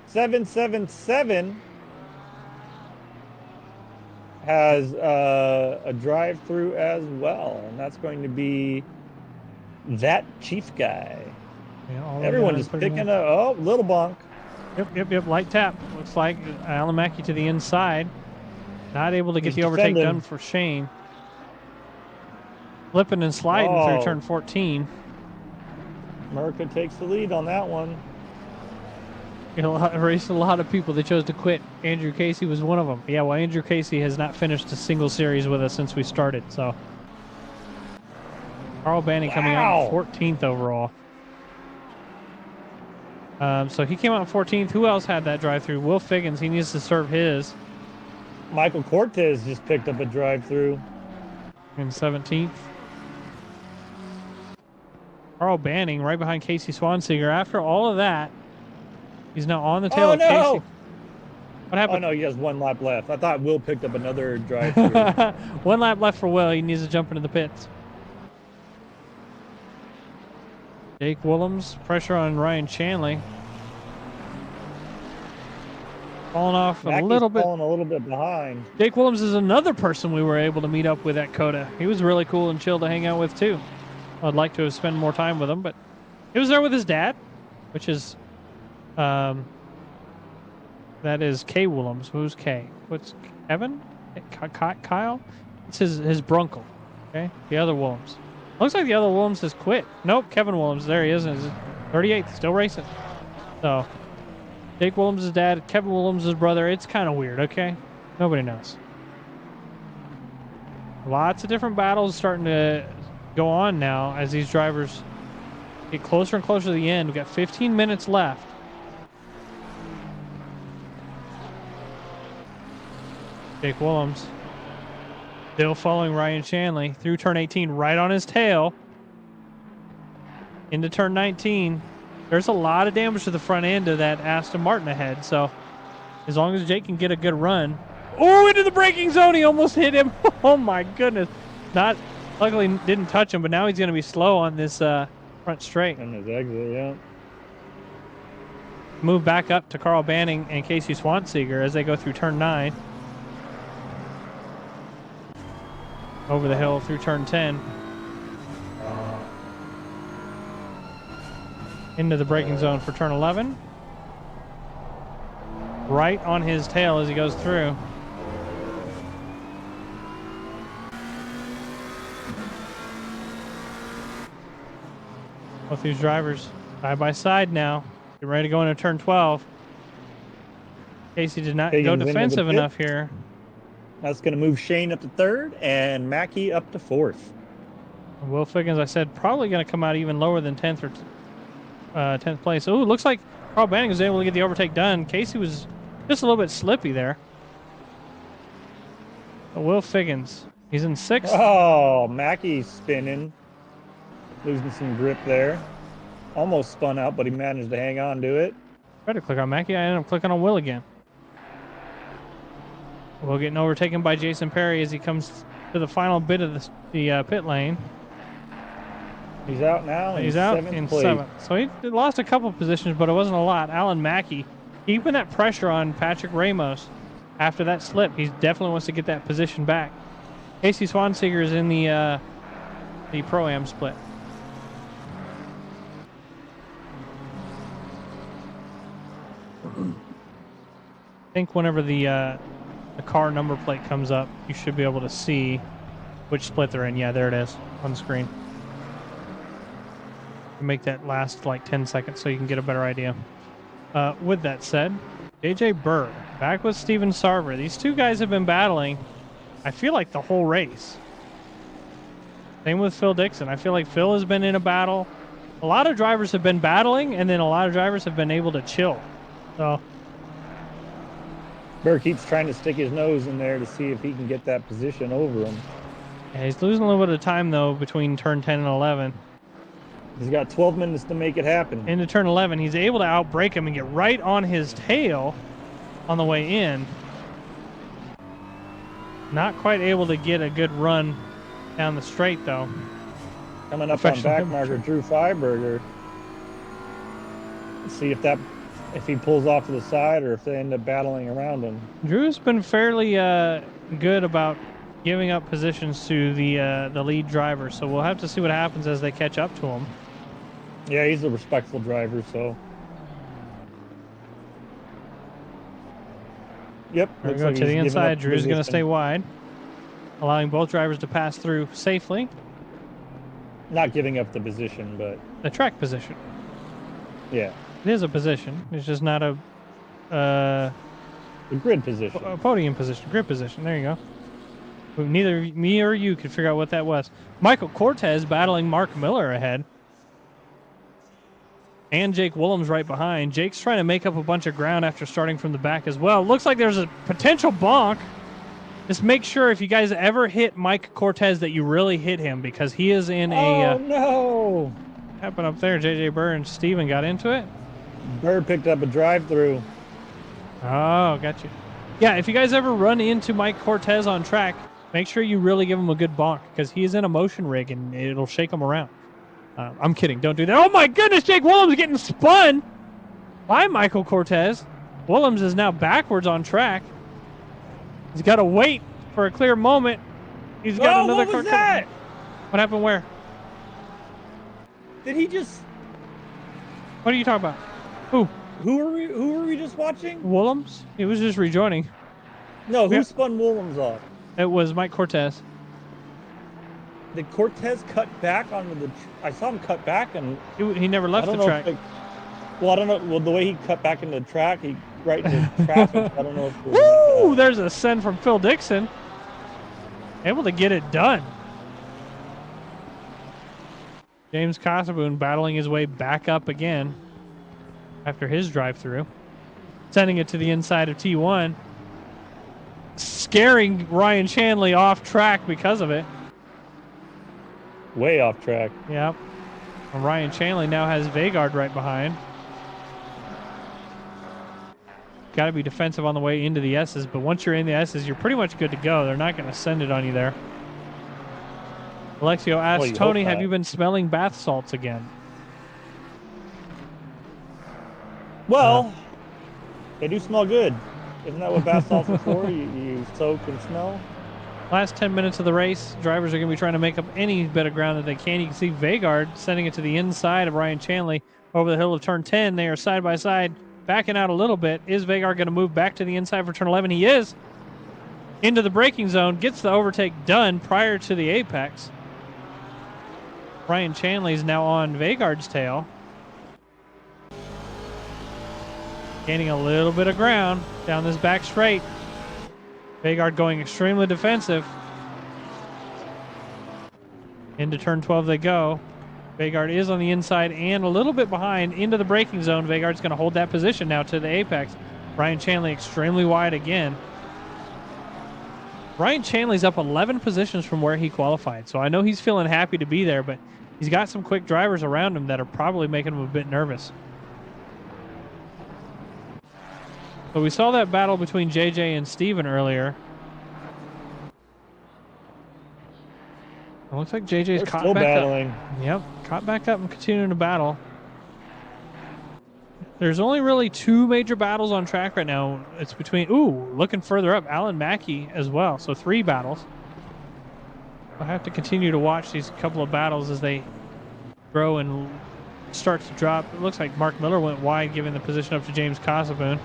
[SPEAKER 3] 777 has a drive-through as well, and that's going to be that chief guy. Yeah, everyone just picking up. Oh, little bonk.
[SPEAKER 1] Yep. Light tap. Looks like Alan Mackey to the inside. Not able to get the overtake done for Shane. Flipping and sliding through turn 14.
[SPEAKER 3] America takes the lead on that one.
[SPEAKER 1] Raced a lot of people that chose to quit. Andrew Casey was one of them. Yeah, well, Andrew Casey has not finished a single series with us since we started, so. Carl Banning coming out 14th overall. So he came out 14th. Who else had that drive-through? Will Figgins. He needs to serve his.
[SPEAKER 3] Michael Cortez just picked up a drive-through.
[SPEAKER 1] In 17th. Carl Banning right behind Casey Swanseeger. After all of that, he's now on the tail of Casey. What happened?
[SPEAKER 3] Oh, no, he has 1 lap left. I thought Will picked up another drive-through.
[SPEAKER 1] 1 lap left for Will. He needs to jump into the pits. Jake Willems, pressure on Ryan Chanley. Falling off a little bit.
[SPEAKER 3] Falling a little bit behind.
[SPEAKER 1] Jake Willems is another person we were able to meet up with at COTA. He was really cool and chill to hang out with too. I'd like to have spent more time with him, but he was there with his dad. which is, that is K Willems. Who's K? What's Kevin? Kyle? It's his brunkle. Okay, the other Willems. Looks like the other Willems has quit. Nope, Kevin Willems. There he is. 38th, still racing. So, Jake Willems' dad, Kevin Willems' brother. It's kind of weird, okay? Nobody knows. Lots of different battles starting to go on now as these drivers get closer and closer to the end. We've got 15 minutes left. Jake Willems still following Ryan Shanley through turn 18, right on his tail. Into turn 19. There's a lot of damage to the front end of that Aston Martin ahead, so as long as Jake can get a good run. Oh, into the braking zone. He almost hit him. Oh, my goodness. Luckily didn't touch him, but now he's going to be slow on this front straight.
[SPEAKER 3] And his exit, yeah.
[SPEAKER 1] Move back up to Carl Banning and Casey Swanseger as they go through turn 9. Over the hill through turn 10. Into the braking zone for turn 11. Right on his tail as he goes through. Both these drivers side by side now. Get ready to go into turn 12. Casey did not go defensive enough here.
[SPEAKER 3] That's going to move Shane up to 3rd and Mackey up to 4th.
[SPEAKER 1] Will Figgins, I said, probably going to come out even lower than 10th or 10th place. Oh, looks like Carl Banning was able to get the overtake done. Casey was just a little bit slippy there. But Will Figgins, he's in 6th.
[SPEAKER 3] Oh, Mackey's spinning. Losing some grip there. Almost spun out, but he managed to hang on to it.
[SPEAKER 1] Tried to click on Mackey. I ended up clicking on Will again. Will getting overtaken by Jason Perry as he comes to the final bit of the pit lane.
[SPEAKER 3] He's out now.
[SPEAKER 1] He's out in 7th. So he lost a couple positions, but it wasn't a lot. Alan Mackey keeping that pressure on Patrick Ramos after that slip. He definitely wants to get that position back. Casey Swanseger is in the Pro-Am split. I think whenever the car number plate comes up, you should be able to see which split they're in. Yeah, there it is on the screen. Make that last like 10 seconds so you can get a better idea. With that said, JJ Bird back with Steven Sarver. These two guys have been battling, I feel like, the whole race. Same with Phil Dixon. I feel like Phil has been in a battle. A lot of drivers have been battling, and then a lot of drivers have been able to chill. So
[SPEAKER 3] Bird keeps trying to stick his nose in there to see if he can get that position over him.
[SPEAKER 1] yeah, he's losing a little bit of time, though, between turn 10 and 11.
[SPEAKER 3] He's got 12 minutes to make it happen.
[SPEAKER 1] Into turn 11, he's able to outbrake him and get right on his tail on the way in. Not quite able to get a good run down the straight, though.
[SPEAKER 3] Coming up on back marker, Drew Freiberger. Let's see if he pulls off to the side or if they end up battling around him.
[SPEAKER 1] Drew's been fairly good about giving up positions to the lead driver, so we'll have to see what happens as they catch up to him.
[SPEAKER 3] Yeah, he's a respectful driver, so. Yep.
[SPEAKER 1] There we go, to the inside. Drew's going to stay wide, allowing both drivers to pass through safely.
[SPEAKER 3] Not giving up the position, but.
[SPEAKER 1] The track position.
[SPEAKER 3] Yeah.
[SPEAKER 1] It is a position. It's just not a
[SPEAKER 3] the grid position.
[SPEAKER 1] A podium position, grid position. There you go. But neither me or you could figure out what that was. Michael Cortez battling Mark Miller ahead. And Jake Willems right behind. Jake's trying to make up a bunch of ground after starting from the back as well. Looks like there's a potential bonk. Just make sure if you guys ever hit Mike Cortez that you really hit him, because he is in
[SPEAKER 3] Oh, no.
[SPEAKER 1] Happened up there. JJ Burr and Steven got into it.
[SPEAKER 3] Bird picked up a drive-through.
[SPEAKER 1] Oh, got you. Yeah, if you guys ever run into Mike Cortez on track, make sure you really give him a good bonk, because he's in a motion rig and it'll shake him around. I'm kidding. Don't do that. Oh, my goodness. Jake Willems getting spun by Michael Cortez. Willems is now backwards on track. He's got to wait for a clear moment. He's got another car.
[SPEAKER 3] What was that?
[SPEAKER 1] What happened where?
[SPEAKER 3] Did he just...
[SPEAKER 1] What are you talking about? Who?
[SPEAKER 3] Who are we just watching?
[SPEAKER 1] Willems? He was just rejoining.
[SPEAKER 3] No, who
[SPEAKER 1] Yeah.
[SPEAKER 3] spun Willems off?
[SPEAKER 1] It was Mike Cortez.
[SPEAKER 3] Did Cortez cut back onto the? I saw him cut back, and
[SPEAKER 1] He never
[SPEAKER 3] I
[SPEAKER 1] left
[SPEAKER 3] don't
[SPEAKER 1] the
[SPEAKER 3] know
[SPEAKER 1] track.
[SPEAKER 3] well, I don't know. Well, the way he cut back into the track, he right into traffic. I don't know if it was
[SPEAKER 1] Woo! There's a send from Phil Dixon. Able to get it done. James Casaboon battling his way back up again after his drive-through. Sending it to the inside of T1. Scaring Ryan Shanley off track because of it.
[SPEAKER 3] way off track.
[SPEAKER 1] Yep. And Ryan Shanley now has Vagard right behind. Got to be defensive on the way into the S's, but once you're in the S's, you're pretty much good to go. They're not going to send it on you there. Alexio asks,
[SPEAKER 3] Well,
[SPEAKER 1] Tony, have you been smelling bath salts again?
[SPEAKER 3] Well, they do smell good. Isn't that what bath salts are for? You soak and smell?
[SPEAKER 1] Last 10 minutes of the race, drivers are going to be trying to make up any bit of ground that they can. You can see Vagard sending it to the inside of Ryan Shanley over the hill of turn 10. They are side by side, backing out a little bit. Is Vagard going to move back to the inside for turn 11? He is. Into the braking zone, gets the overtake done prior to the apex. Ryan Shanley is now on Vagard's tail. Gaining a little bit of ground down this back straight. Vagard going extremely defensive. Into turn 12 they go. Vagard is on the inside and a little bit behind into the braking zone. Vagard's going to hold that position now to the apex. Ryan Shanley extremely wide again. Ryan Shanley's up 11 positions from where he qualified, so I know he's feeling happy to be there, but he's got some quick drivers around him that are probably making him a bit nervous. So we saw that battle between JJ and Steven earlier. It looks like JJ's caught
[SPEAKER 3] still
[SPEAKER 1] back
[SPEAKER 3] battling.
[SPEAKER 1] up. Yep, caught back up and continuing to battle. There's only really two major battles on track right now. It's between, looking further up, Alan Mackey as well. So 3 battles. I'll have to continue to watch these couple of battles as they grow and start to drop. It looks like Mark Miller went wide, giving the position up to James Casaboon.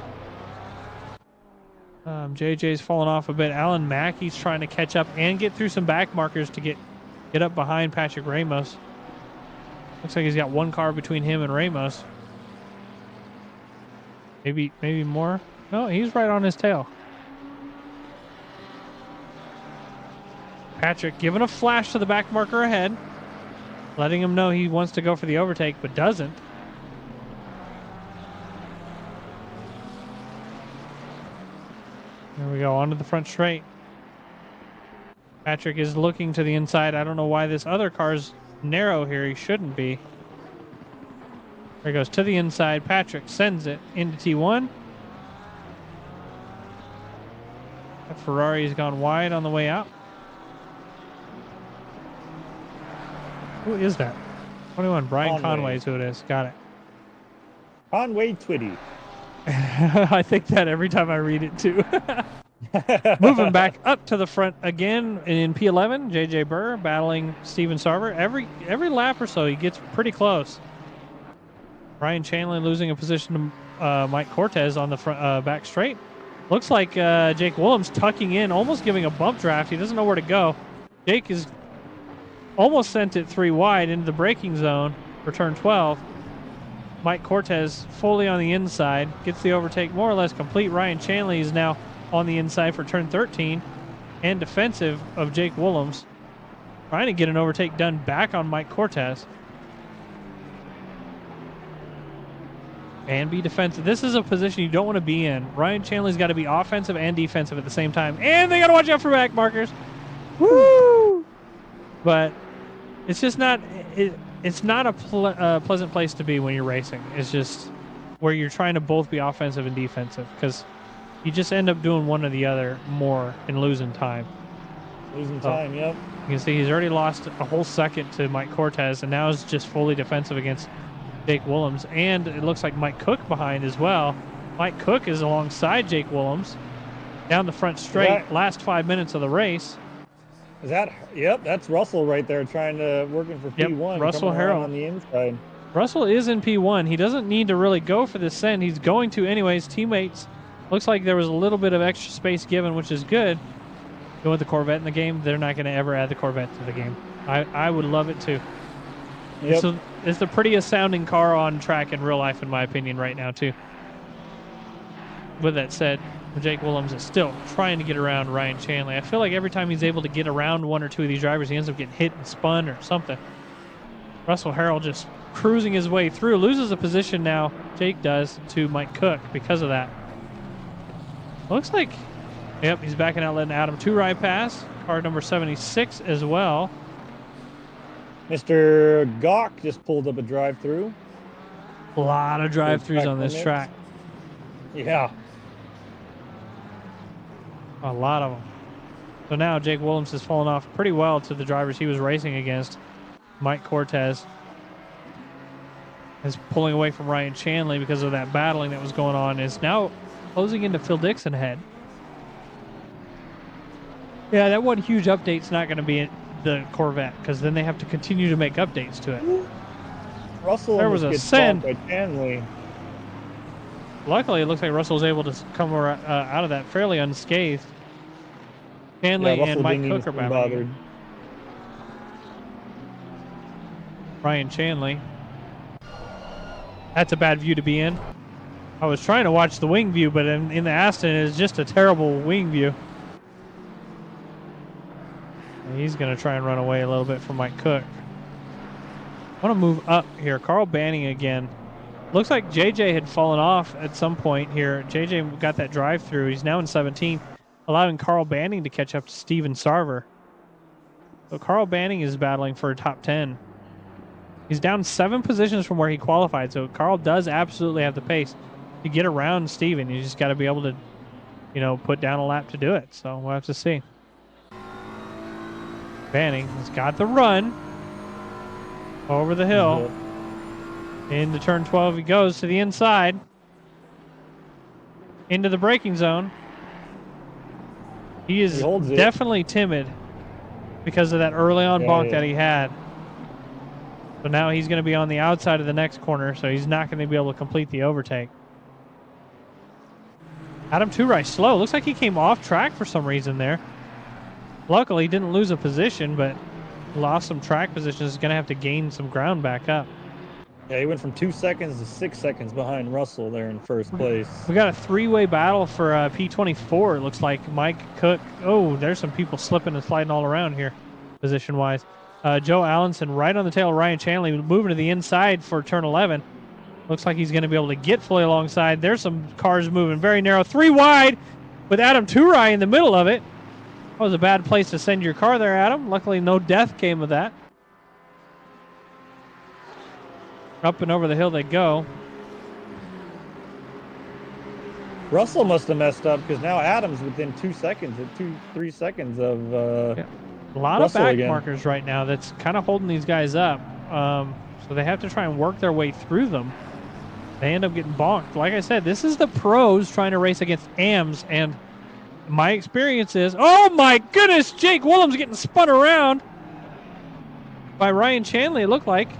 [SPEAKER 1] JJ's fallen off a bit. Alan Mackey's trying to catch up and get through some back markers to get up behind Patrick Ramos. Looks like he's got one car between him and Ramos. Maybe more. No, he's right on his tail. Patrick giving a flash to the back marker ahead, letting him know he wants to go for the overtake, but doesn't. There we go, onto the front straight. Patrick is looking to the inside. I don't know why this other car's narrow here. He shouldn't be. There he goes to the inside. Patrick sends it into T1. That Ferrari's gone wide on the way out. Who is that? 21. Brian Conway is who it is. Got it.
[SPEAKER 3] Conway Twitty.
[SPEAKER 1] I think that every time I read it too. Moving back up to the front again in P11, JJ Burr battling Steven Sarver. Every lap or so he gets pretty close. Ryan Shanley losing a position to Mike Cortez on the front back straight. Looks like Jake Willems tucking in, almost giving a bump draft. He doesn't know where to go. Jake is almost sent it 3 wide into the braking zone for turn 12. Mike Cortez fully on the inside, gets the overtake more or less complete. Ryan Shanley is now on the inside for turn 13 and defensive of Jake Willems. Trying to get an overtake done back on Mike Cortez. And be defensive. This is a position you don't want to be in. Ryan Shanley's got to be offensive and defensive at the same time. And they got to watch out for back markers. Woo! But it's just not... It's not a pleasant place to be when you're racing. It's just where you're trying to both be offensive and defensive, because you just end up doing one or the other more and losing time.
[SPEAKER 3] Losing time, yep.
[SPEAKER 1] You can see he's already lost a whole second to Mike Cortez, and now is just fully defensive against Jake Willems. And it looks like Mike Cook behind as well. Mike Cook is alongside Jake Willems down the front straight, last 5 minutes of the race.
[SPEAKER 3] Is that? Yep, that's Russell right there working for P1.
[SPEAKER 1] Russell Harrell
[SPEAKER 3] on the inside.
[SPEAKER 1] Russell is in P1. He doesn't need to really go for the send. He's going to anyways. Teammates, looks like there was a little bit of extra space given, which is good. Go with the Corvette in the game. They're not going to ever add the Corvette to the game. I would love it too.
[SPEAKER 3] Yep.
[SPEAKER 1] It's the prettiest sounding car on track in real life, in my opinion, right now too. With that said, Jake Willems is still trying to get around Ryan Chanley. I feel like every time he's able to get around one or two of these drivers, he ends up getting hit and spun or something. Russell Harrell just cruising his way through, loses a position now, Jake does, to Mike Cook because of that. Looks like, yep, he's backing out, letting Adam Turai pass. Car number 76 as well.
[SPEAKER 3] Mr. Gawk just pulled up a drive-through.
[SPEAKER 1] A lot of drive-throughs on this track.
[SPEAKER 3] Yeah.
[SPEAKER 1] A lot of them. So now Jake Willems has fallen off pretty well to the drivers he was racing against. Mike Cortez is pulling away from Ryan Chanley because of that battling that was going on. Is now closing into Phil Dixon ahead. Yeah, that one huge update's not going to be the Corvette because then they have to continue to make updates to it.
[SPEAKER 3] Russell
[SPEAKER 1] there was a send.
[SPEAKER 3] By Chanley.
[SPEAKER 1] Luckily, it looks like Russell was able to come out of that fairly unscathed. Chanley and Mike Cook are bothered. Ryan Chanley. That's a bad view to be in. I was trying to watch the wing view, but in the Aston, it's just a terrible wing view. And he's going to try and run away a little bit from Mike Cook. I want to move up here. Carl Banning again. Looks like JJ had fallen off at some point here. JJ got that drive through. He's now in 17th, allowing Carl Banning to catch up to Steven Sarver. So Carl Banning is battling for a top 10. He's down 7 positions from where he qualified, so Carl does absolutely have the pace to get around Steven. You just got to be able to, you know, put down a lap to do it. So we'll have to see. Banning has got the run over the hill. Into turn 12 he goes to the inside. Into the braking zone. He is definitely timid because of that early on bonk that he had. So now he's going to be on the outside of the next corner, so he's not going to be able to complete the overtake. Adam Turai slow. Looks like he came off track for some reason there. Luckily, he didn't lose a position, but lost some track positions. He's going to have to gain some ground back up.
[SPEAKER 3] Yeah, he went from 2 seconds to 6 seconds behind Russell there in first place.
[SPEAKER 1] We got a 3-way battle for P24. It looks like Mike Cook. Oh, there's some people slipping and sliding all around here, position-wise. Joe Allenson right on the tail of Ryan Chanley, moving to the inside for turn 11. Looks like he's going to be able to get fully alongside. There's some cars moving very narrow. 3 wide with Adam Turai in the middle of it. That was a bad place to send your car there, Adam. Luckily, no death came of that. Up and over the hill they go.
[SPEAKER 3] Russell must have messed up because now Adam's within 2 seconds, 3 seconds of
[SPEAKER 1] a lot
[SPEAKER 3] Russell
[SPEAKER 1] of back
[SPEAKER 3] again.
[SPEAKER 1] markers right now that's kind of holding these guys up. So they have to try and work their way through them. They end up getting bonked. Like I said, this is the pros trying to race against AMs, and my experience is, oh my goodness, Jake Willems getting spun around by Ryan Chanley, it looked like.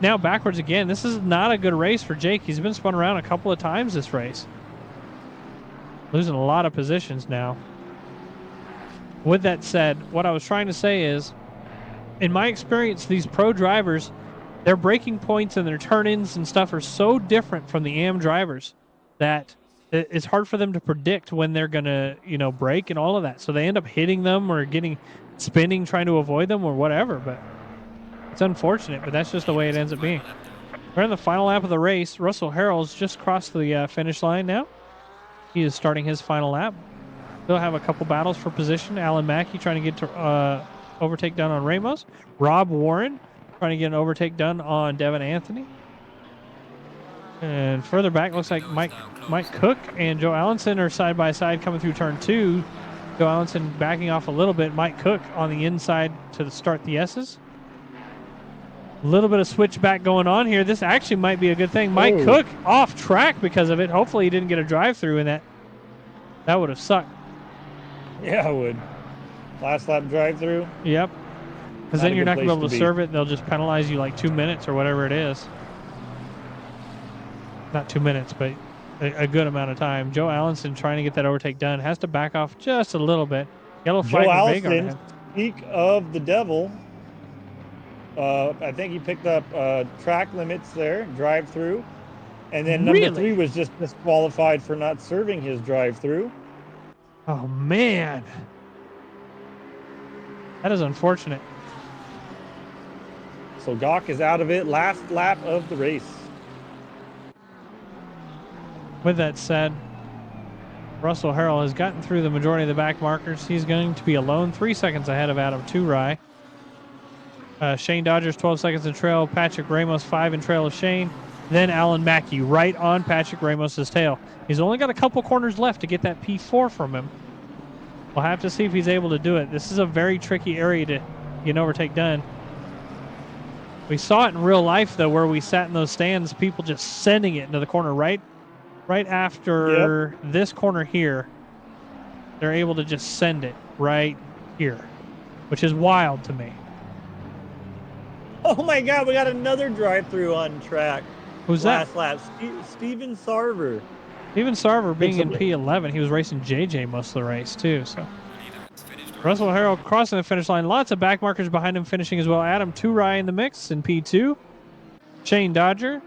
[SPEAKER 1] Now backwards again. This is not a good race for Jake. He's been spun around a couple of times this race. Losing a lot of positions now. With that said, what I was trying to say is, in my experience, these pro drivers, their braking points and their turn-ins and stuff are so different from the AM drivers that it's hard for them to predict when they're going to, you know, brake and all of that. So they end up hitting them or spinning, trying to avoid them or whatever. But it's unfortunate, but that's just the way it ends up being. We're in the final lap of the race. Russell Harrell's just crossed the finish line now. He is starting his final lap. They'll have a couple battles for position. Alan Mackey trying to get to overtake done on Ramos. Rob Warren trying to get an overtake done on Devin Anthony. And further back, looks like Mike Cook and Joe Allenson are side by side coming through turn 2. Joe Allenson backing off a little bit. Mike Cook on the inside to start the S's. A little bit of switchback going on here. This actually might be a good thing. Mike Cook off track because of it. Hopefully he didn't get a drive-through in that. That would have sucked.
[SPEAKER 3] Yeah, it would. Last lap drive-through.
[SPEAKER 1] Yep. Because then you're not going to be able to serve it. They'll just penalize you like 2 minutes or whatever it is. Not 2 minutes, but a good amount of time. Joe Allenson trying to get that overtake done. Has to back off just a little bit. Yellow flag.
[SPEAKER 3] Joe Allison, speak of the devil. I think he picked up track limits there, drive-through. And then number 3 was just disqualified for not serving his drive-through.
[SPEAKER 1] Oh, man. That is unfortunate.
[SPEAKER 3] So Gawk is out of it. Last lap of the race.
[SPEAKER 1] With that said, Russell Harrell has gotten through the majority of the back markers. He's going to be alone 3 seconds ahead of Adam Turai. Shane Dodgers 12 seconds in trail. Patrick Ramos 5 in trail of Shane. Then Alan Mackey right on Patrick Ramos's tail. He's only got a couple corners left to get that P4 from him. We'll have to see if he's able to do it. This is a very tricky area to get an overtake done. We saw it in real life, though, where we sat in those stands, people just sending it into the corner right after this corner here. They're able to just send it right here, which is wild to me.
[SPEAKER 3] Oh, my God. We got another drive-through on track.
[SPEAKER 1] Who's that?
[SPEAKER 3] Last lap. Steven Sarver.
[SPEAKER 1] Steven Sarver being in P11. He was racing JJ most of the race, too. So Russell Harrell crossing the finish line. Lots of back markers behind him finishing as well. Adam Turai in the mix in P2. Shane Dodger.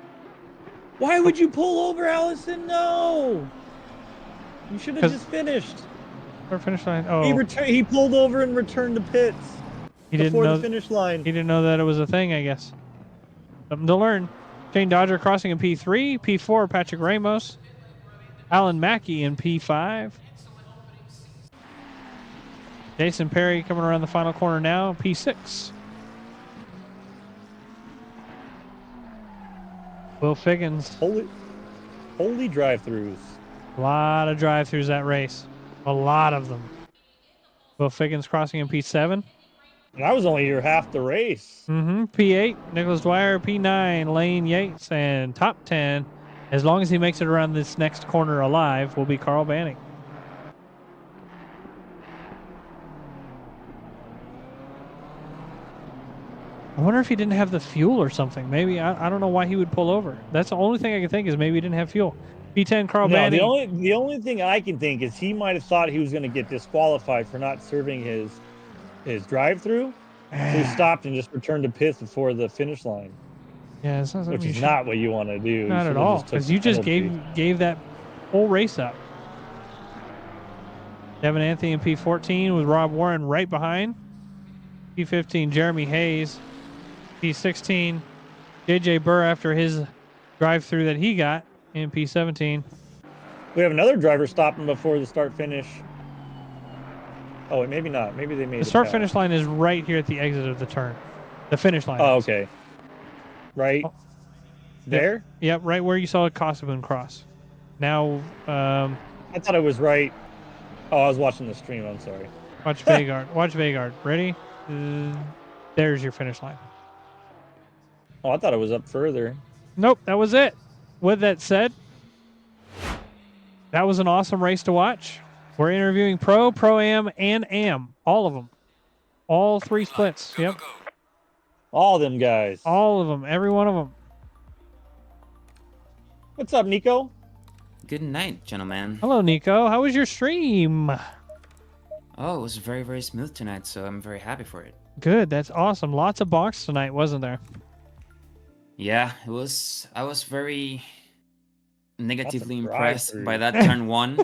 [SPEAKER 3] Why would you pull over, Allison? No. You should have just finished.
[SPEAKER 1] Or finish line. Oh.
[SPEAKER 3] He pulled over and returned to pits before the finish line.
[SPEAKER 1] He didn't know that it was a thing, I guess. Something to learn. Shane Dodger crossing in P3. P4, Patrick Ramos. Alan Mackey in P5. Jason Perry coming around the final corner now, P6. Will Figgins.
[SPEAKER 3] Holy drive-throughs.
[SPEAKER 1] A lot of drive-throughs that race. A lot of them. Will Figgins crossing in P7.
[SPEAKER 3] And I was only here half the race.
[SPEAKER 1] P8, Nicholas Dwyer. P9, Lane Yates. And top 10, as long as he makes it around this next corner alive, will be Carl Banning. I wonder if he didn't have the fuel or something. Maybe, I don't know why he would pull over. That's the only thing I can think is maybe he didn't have fuel. P10, Carl Banning.
[SPEAKER 3] The only thing I can think is he might have thought he was going to get disqualified for not serving his drive-through. So he stopped and just returned to pits before the finish line.
[SPEAKER 1] Yeah, it sounds like
[SPEAKER 3] which is not what you want to do.
[SPEAKER 1] Not at all, because you just gave that whole race up. Devin Anthony in P14 with Rob Warren right behind. P15, Jeremy Hayes. P16, JJ Burr after his drive-through that he got in P17.
[SPEAKER 3] We have another driver stopping before the start-finish. Oh, wait, maybe not. Maybe they made
[SPEAKER 1] the start-finish line is right here at the exit of the turn. The finish line.
[SPEAKER 3] Oh, okay. Right there?
[SPEAKER 1] Yep, right where you saw a Kosovan cross. Now,
[SPEAKER 3] I thought it was right. Oh, I was watching the stream. I'm sorry.
[SPEAKER 1] Watch Vagard. Watch Vagard. Ready? There's your finish line.
[SPEAKER 3] Oh, I thought it was up further.
[SPEAKER 1] Nope, that was it. With that said, that was an awesome race to watch. We're interviewing Pro, Pro-Am, and Am. All of them. All 3 splits. Yep.
[SPEAKER 3] All of them guys.
[SPEAKER 1] All of them. Every one of them.
[SPEAKER 3] What's up, Nico?
[SPEAKER 4] Good night, gentlemen.
[SPEAKER 1] Hello, Nico. How was your stream?
[SPEAKER 4] Oh, it was very, very smooth tonight, so I'm very happy for it.
[SPEAKER 1] Good. That's awesome. Lots of box tonight, wasn't there?
[SPEAKER 4] Yeah, it was. I was very negatively impressed by that turn 1.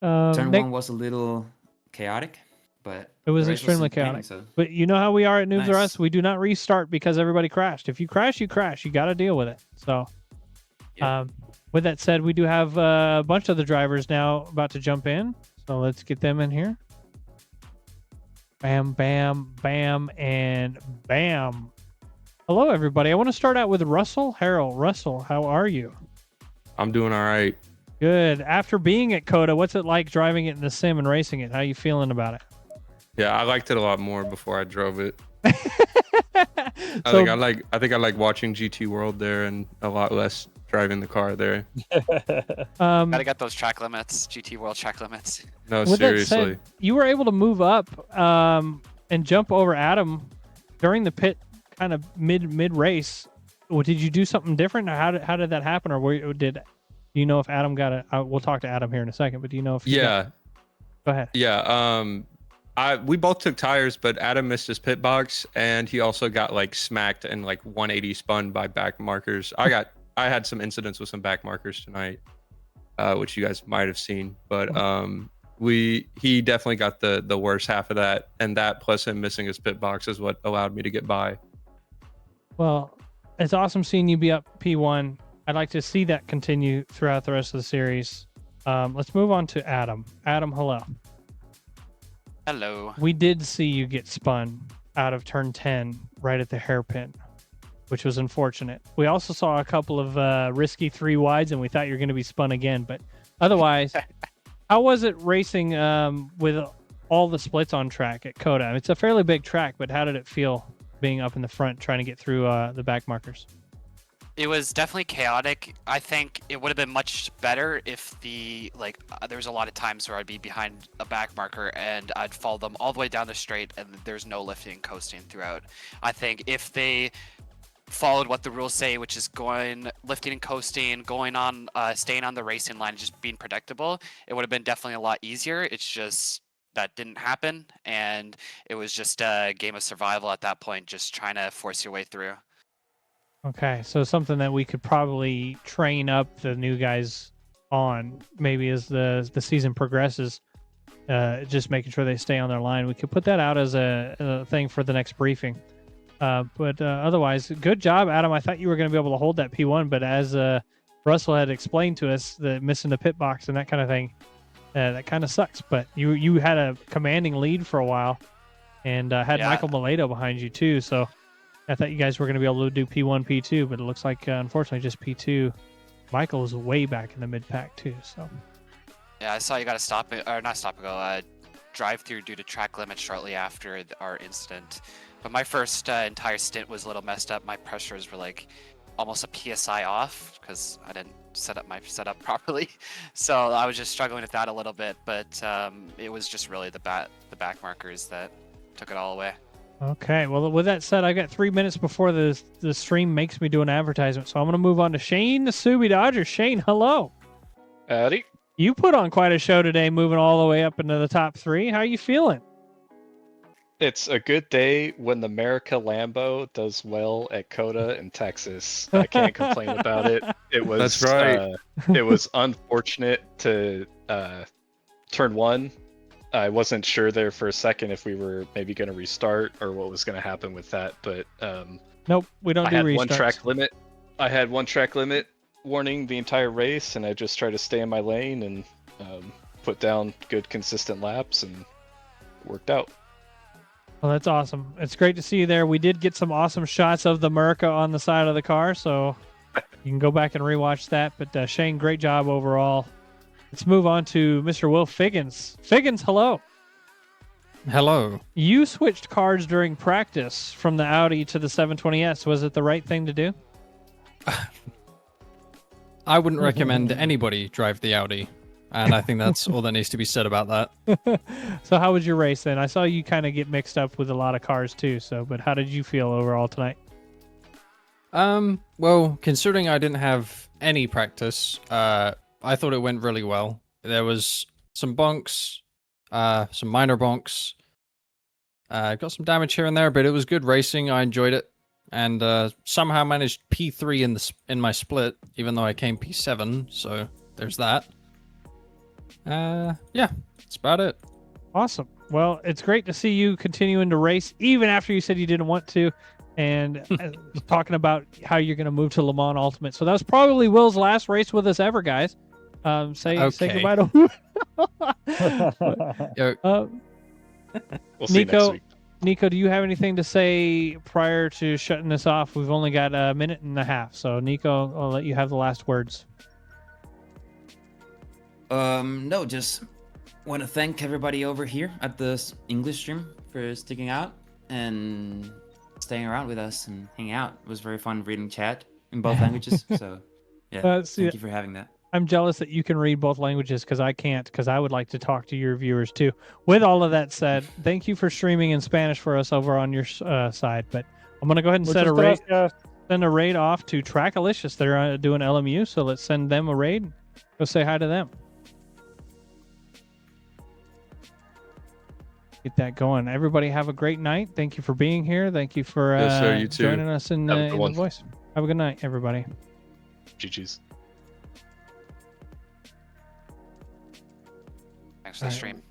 [SPEAKER 4] Turn 1 was a little chaotic, but
[SPEAKER 1] it was extremely chaotic.
[SPEAKER 4] So.
[SPEAKER 1] But you know how we are at Noobs R Us? We do not restart because everybody crashed. If you crash, you crash. You got to deal with it. So, with that said, we do have a bunch of the drivers now about to jump in. So let's get them in here. Bam, bam, bam, and bam. Hello, everybody. I want to start out with Russell Harrell. Russell, how are you?
[SPEAKER 5] I'm doing all right.
[SPEAKER 1] Good. After being at COTA, what's it like driving it in the sim and racing it? How are you feeling about it?
[SPEAKER 5] Yeah, I liked it a lot more before I drove it. I think I like watching GT World there and a lot less driving the car there.
[SPEAKER 2] Gotta get those track limits, GT World track limits.
[SPEAKER 5] No, seriously.
[SPEAKER 1] Said, you were able to move up and jump over Adam during the pit, kind of mid race. Did you do something different? Or how did that happen? Or do you know if Adam got a? We'll talk to Adam here in a second, but do you know if he
[SPEAKER 5] yeah.
[SPEAKER 1] Go ahead.
[SPEAKER 5] Yeah. We both took tires, but Adam missed his pit box, and he also got like smacked and like 180 spun by back markers. I had some incidents with some back markers tonight, which you guys might have seen, but he definitely got the worst half of that, and that plus him missing his pit box is what allowed me to get by.
[SPEAKER 1] Well, it's awesome seeing you be up P1. I'd like to see that continue throughout the rest of the series. Let's move on to Adam. Adam, hello.
[SPEAKER 2] Hello.
[SPEAKER 1] We did see you get spun out of turn 10 right at the hairpin, which was unfortunate. We also saw a couple of risky 3 wides, and we thought you were going to be spun again. But otherwise, how was it racing with all the splits on track at COTA? It's a fairly big track, but how did it feel being up in the front trying to get through the back markers?
[SPEAKER 2] It was definitely chaotic. I think it would have been much better if there was a lot of times where I'd be behind a back marker and I'd follow them all the way down the straight and there's no lifting and coasting throughout. I think if they followed what the rules say, which is lifting and coasting, going on, staying on the racing line, and just being predictable, it would have been definitely a lot easier. It's just that didn't happen, and it was just a game of survival at that point, just trying to force your way through.
[SPEAKER 1] Okay, so something that we could probably train up the new guys on, maybe as the season progresses, just making sure they stay on their line. We could put that out as a thing for the next briefing. But otherwise, good job, Adam. I thought you were going to be able to hold that P1, but as Russell had explained to us, the missing the pit box and that kind of thing, that kind of sucks. But you had a commanding lead for a while, and had Michael Mileto behind you too. So I thought you guys were going to be able to do P1, P2, but it looks like unfortunately just P2. Michael is way back in the mid pack too. So
[SPEAKER 2] yeah, I saw you got to stop it, or not stop and go, drive through due to track limits shortly after our incident. But my first entire stint was a little messed up. My pressures were like almost a PSI off because I didn't set up my setup properly. So I was just struggling with that a little bit. But it was just really the back markers that took it all away.
[SPEAKER 1] Okay, well, with that said, I got 3 minutes before the stream makes me do an advertisement, so I'm going to move on to Shane, the Subi Dodger. Shane, hello.
[SPEAKER 6] Howdy.
[SPEAKER 1] You put on quite a show today, moving all the way up into the top 3. How are you feeling?
[SPEAKER 6] It's a good day when the America Lambo does well at COTA in Texas. I can't complain about it. It was
[SPEAKER 5] That's right.
[SPEAKER 6] It was unfortunate to turn 1. I wasn't sure there for a second if we were maybe going to restart or what was going to happen with that, but
[SPEAKER 1] nope, we don't do restarts.
[SPEAKER 6] One track limit. I had 1 track limit warning the entire race, and I just tried to stay in my lane and put down good consistent laps, and it worked out.
[SPEAKER 1] Well, that's awesome. It's great to see you there. We did get some awesome shots of the Merca on the side of the car, so you can go back and rewatch that. But Shane, great job overall. Let's move on to Mr. Will Figgins. Figgins, hello.
[SPEAKER 7] Hello.
[SPEAKER 1] You switched cars during practice from the Audi to the 720S. Was it the right thing to do?
[SPEAKER 7] I wouldn't recommend anybody drive the Audi, and I think that's all that needs to be said about that.
[SPEAKER 1] So how was your race then? I saw you kind of get mixed up with a lot of cars too, but how did you feel overall tonight?
[SPEAKER 7] Well, considering I didn't have any practice, I thought it went really well. There was some bonks, some minor bonks. Got some damage here and there, but it was good racing. I enjoyed it, and somehow managed P3 in my split, even though I came P7. So there's that. Yeah, that's about it.
[SPEAKER 1] Awesome. Well, it's great to see you continuing to race, even after you said you didn't want to, and talking about how you're going to move to Le Mans Ultimate. So that was probably Will's last race with us ever, guys. Say goodbye to
[SPEAKER 6] We'll see next week.
[SPEAKER 1] Nico, do you have anything to say prior to shutting this off? We've only got a minute and a half, so Nico, I'll let you have the last words.
[SPEAKER 4] No, just want to thank everybody over here at the English stream for sticking out and staying around with us and hanging out. It was very fun reading chat in both languages. So yeah, thank you for having that.
[SPEAKER 1] I'm jealous that you can read both languages because I can't, because I would like to talk to your viewers too. With all of that said, thank you for streaming in Spanish for us over on your side. But I'm going to go ahead and
[SPEAKER 3] Muchas
[SPEAKER 1] send a raid off to Trackalicious. They're doing LMU, so let's send them a raid. Go say hi to them. Get that going. Everybody have a great night. Thank you for being here. Thank you for
[SPEAKER 5] Yes, sir, you too.
[SPEAKER 1] joining us in
[SPEAKER 6] Have a
[SPEAKER 1] the
[SPEAKER 6] good one.
[SPEAKER 1] voice. Have a good night, everybody.
[SPEAKER 6] GG's.
[SPEAKER 2] Thanks for the
[SPEAKER 1] All right.
[SPEAKER 2] stream.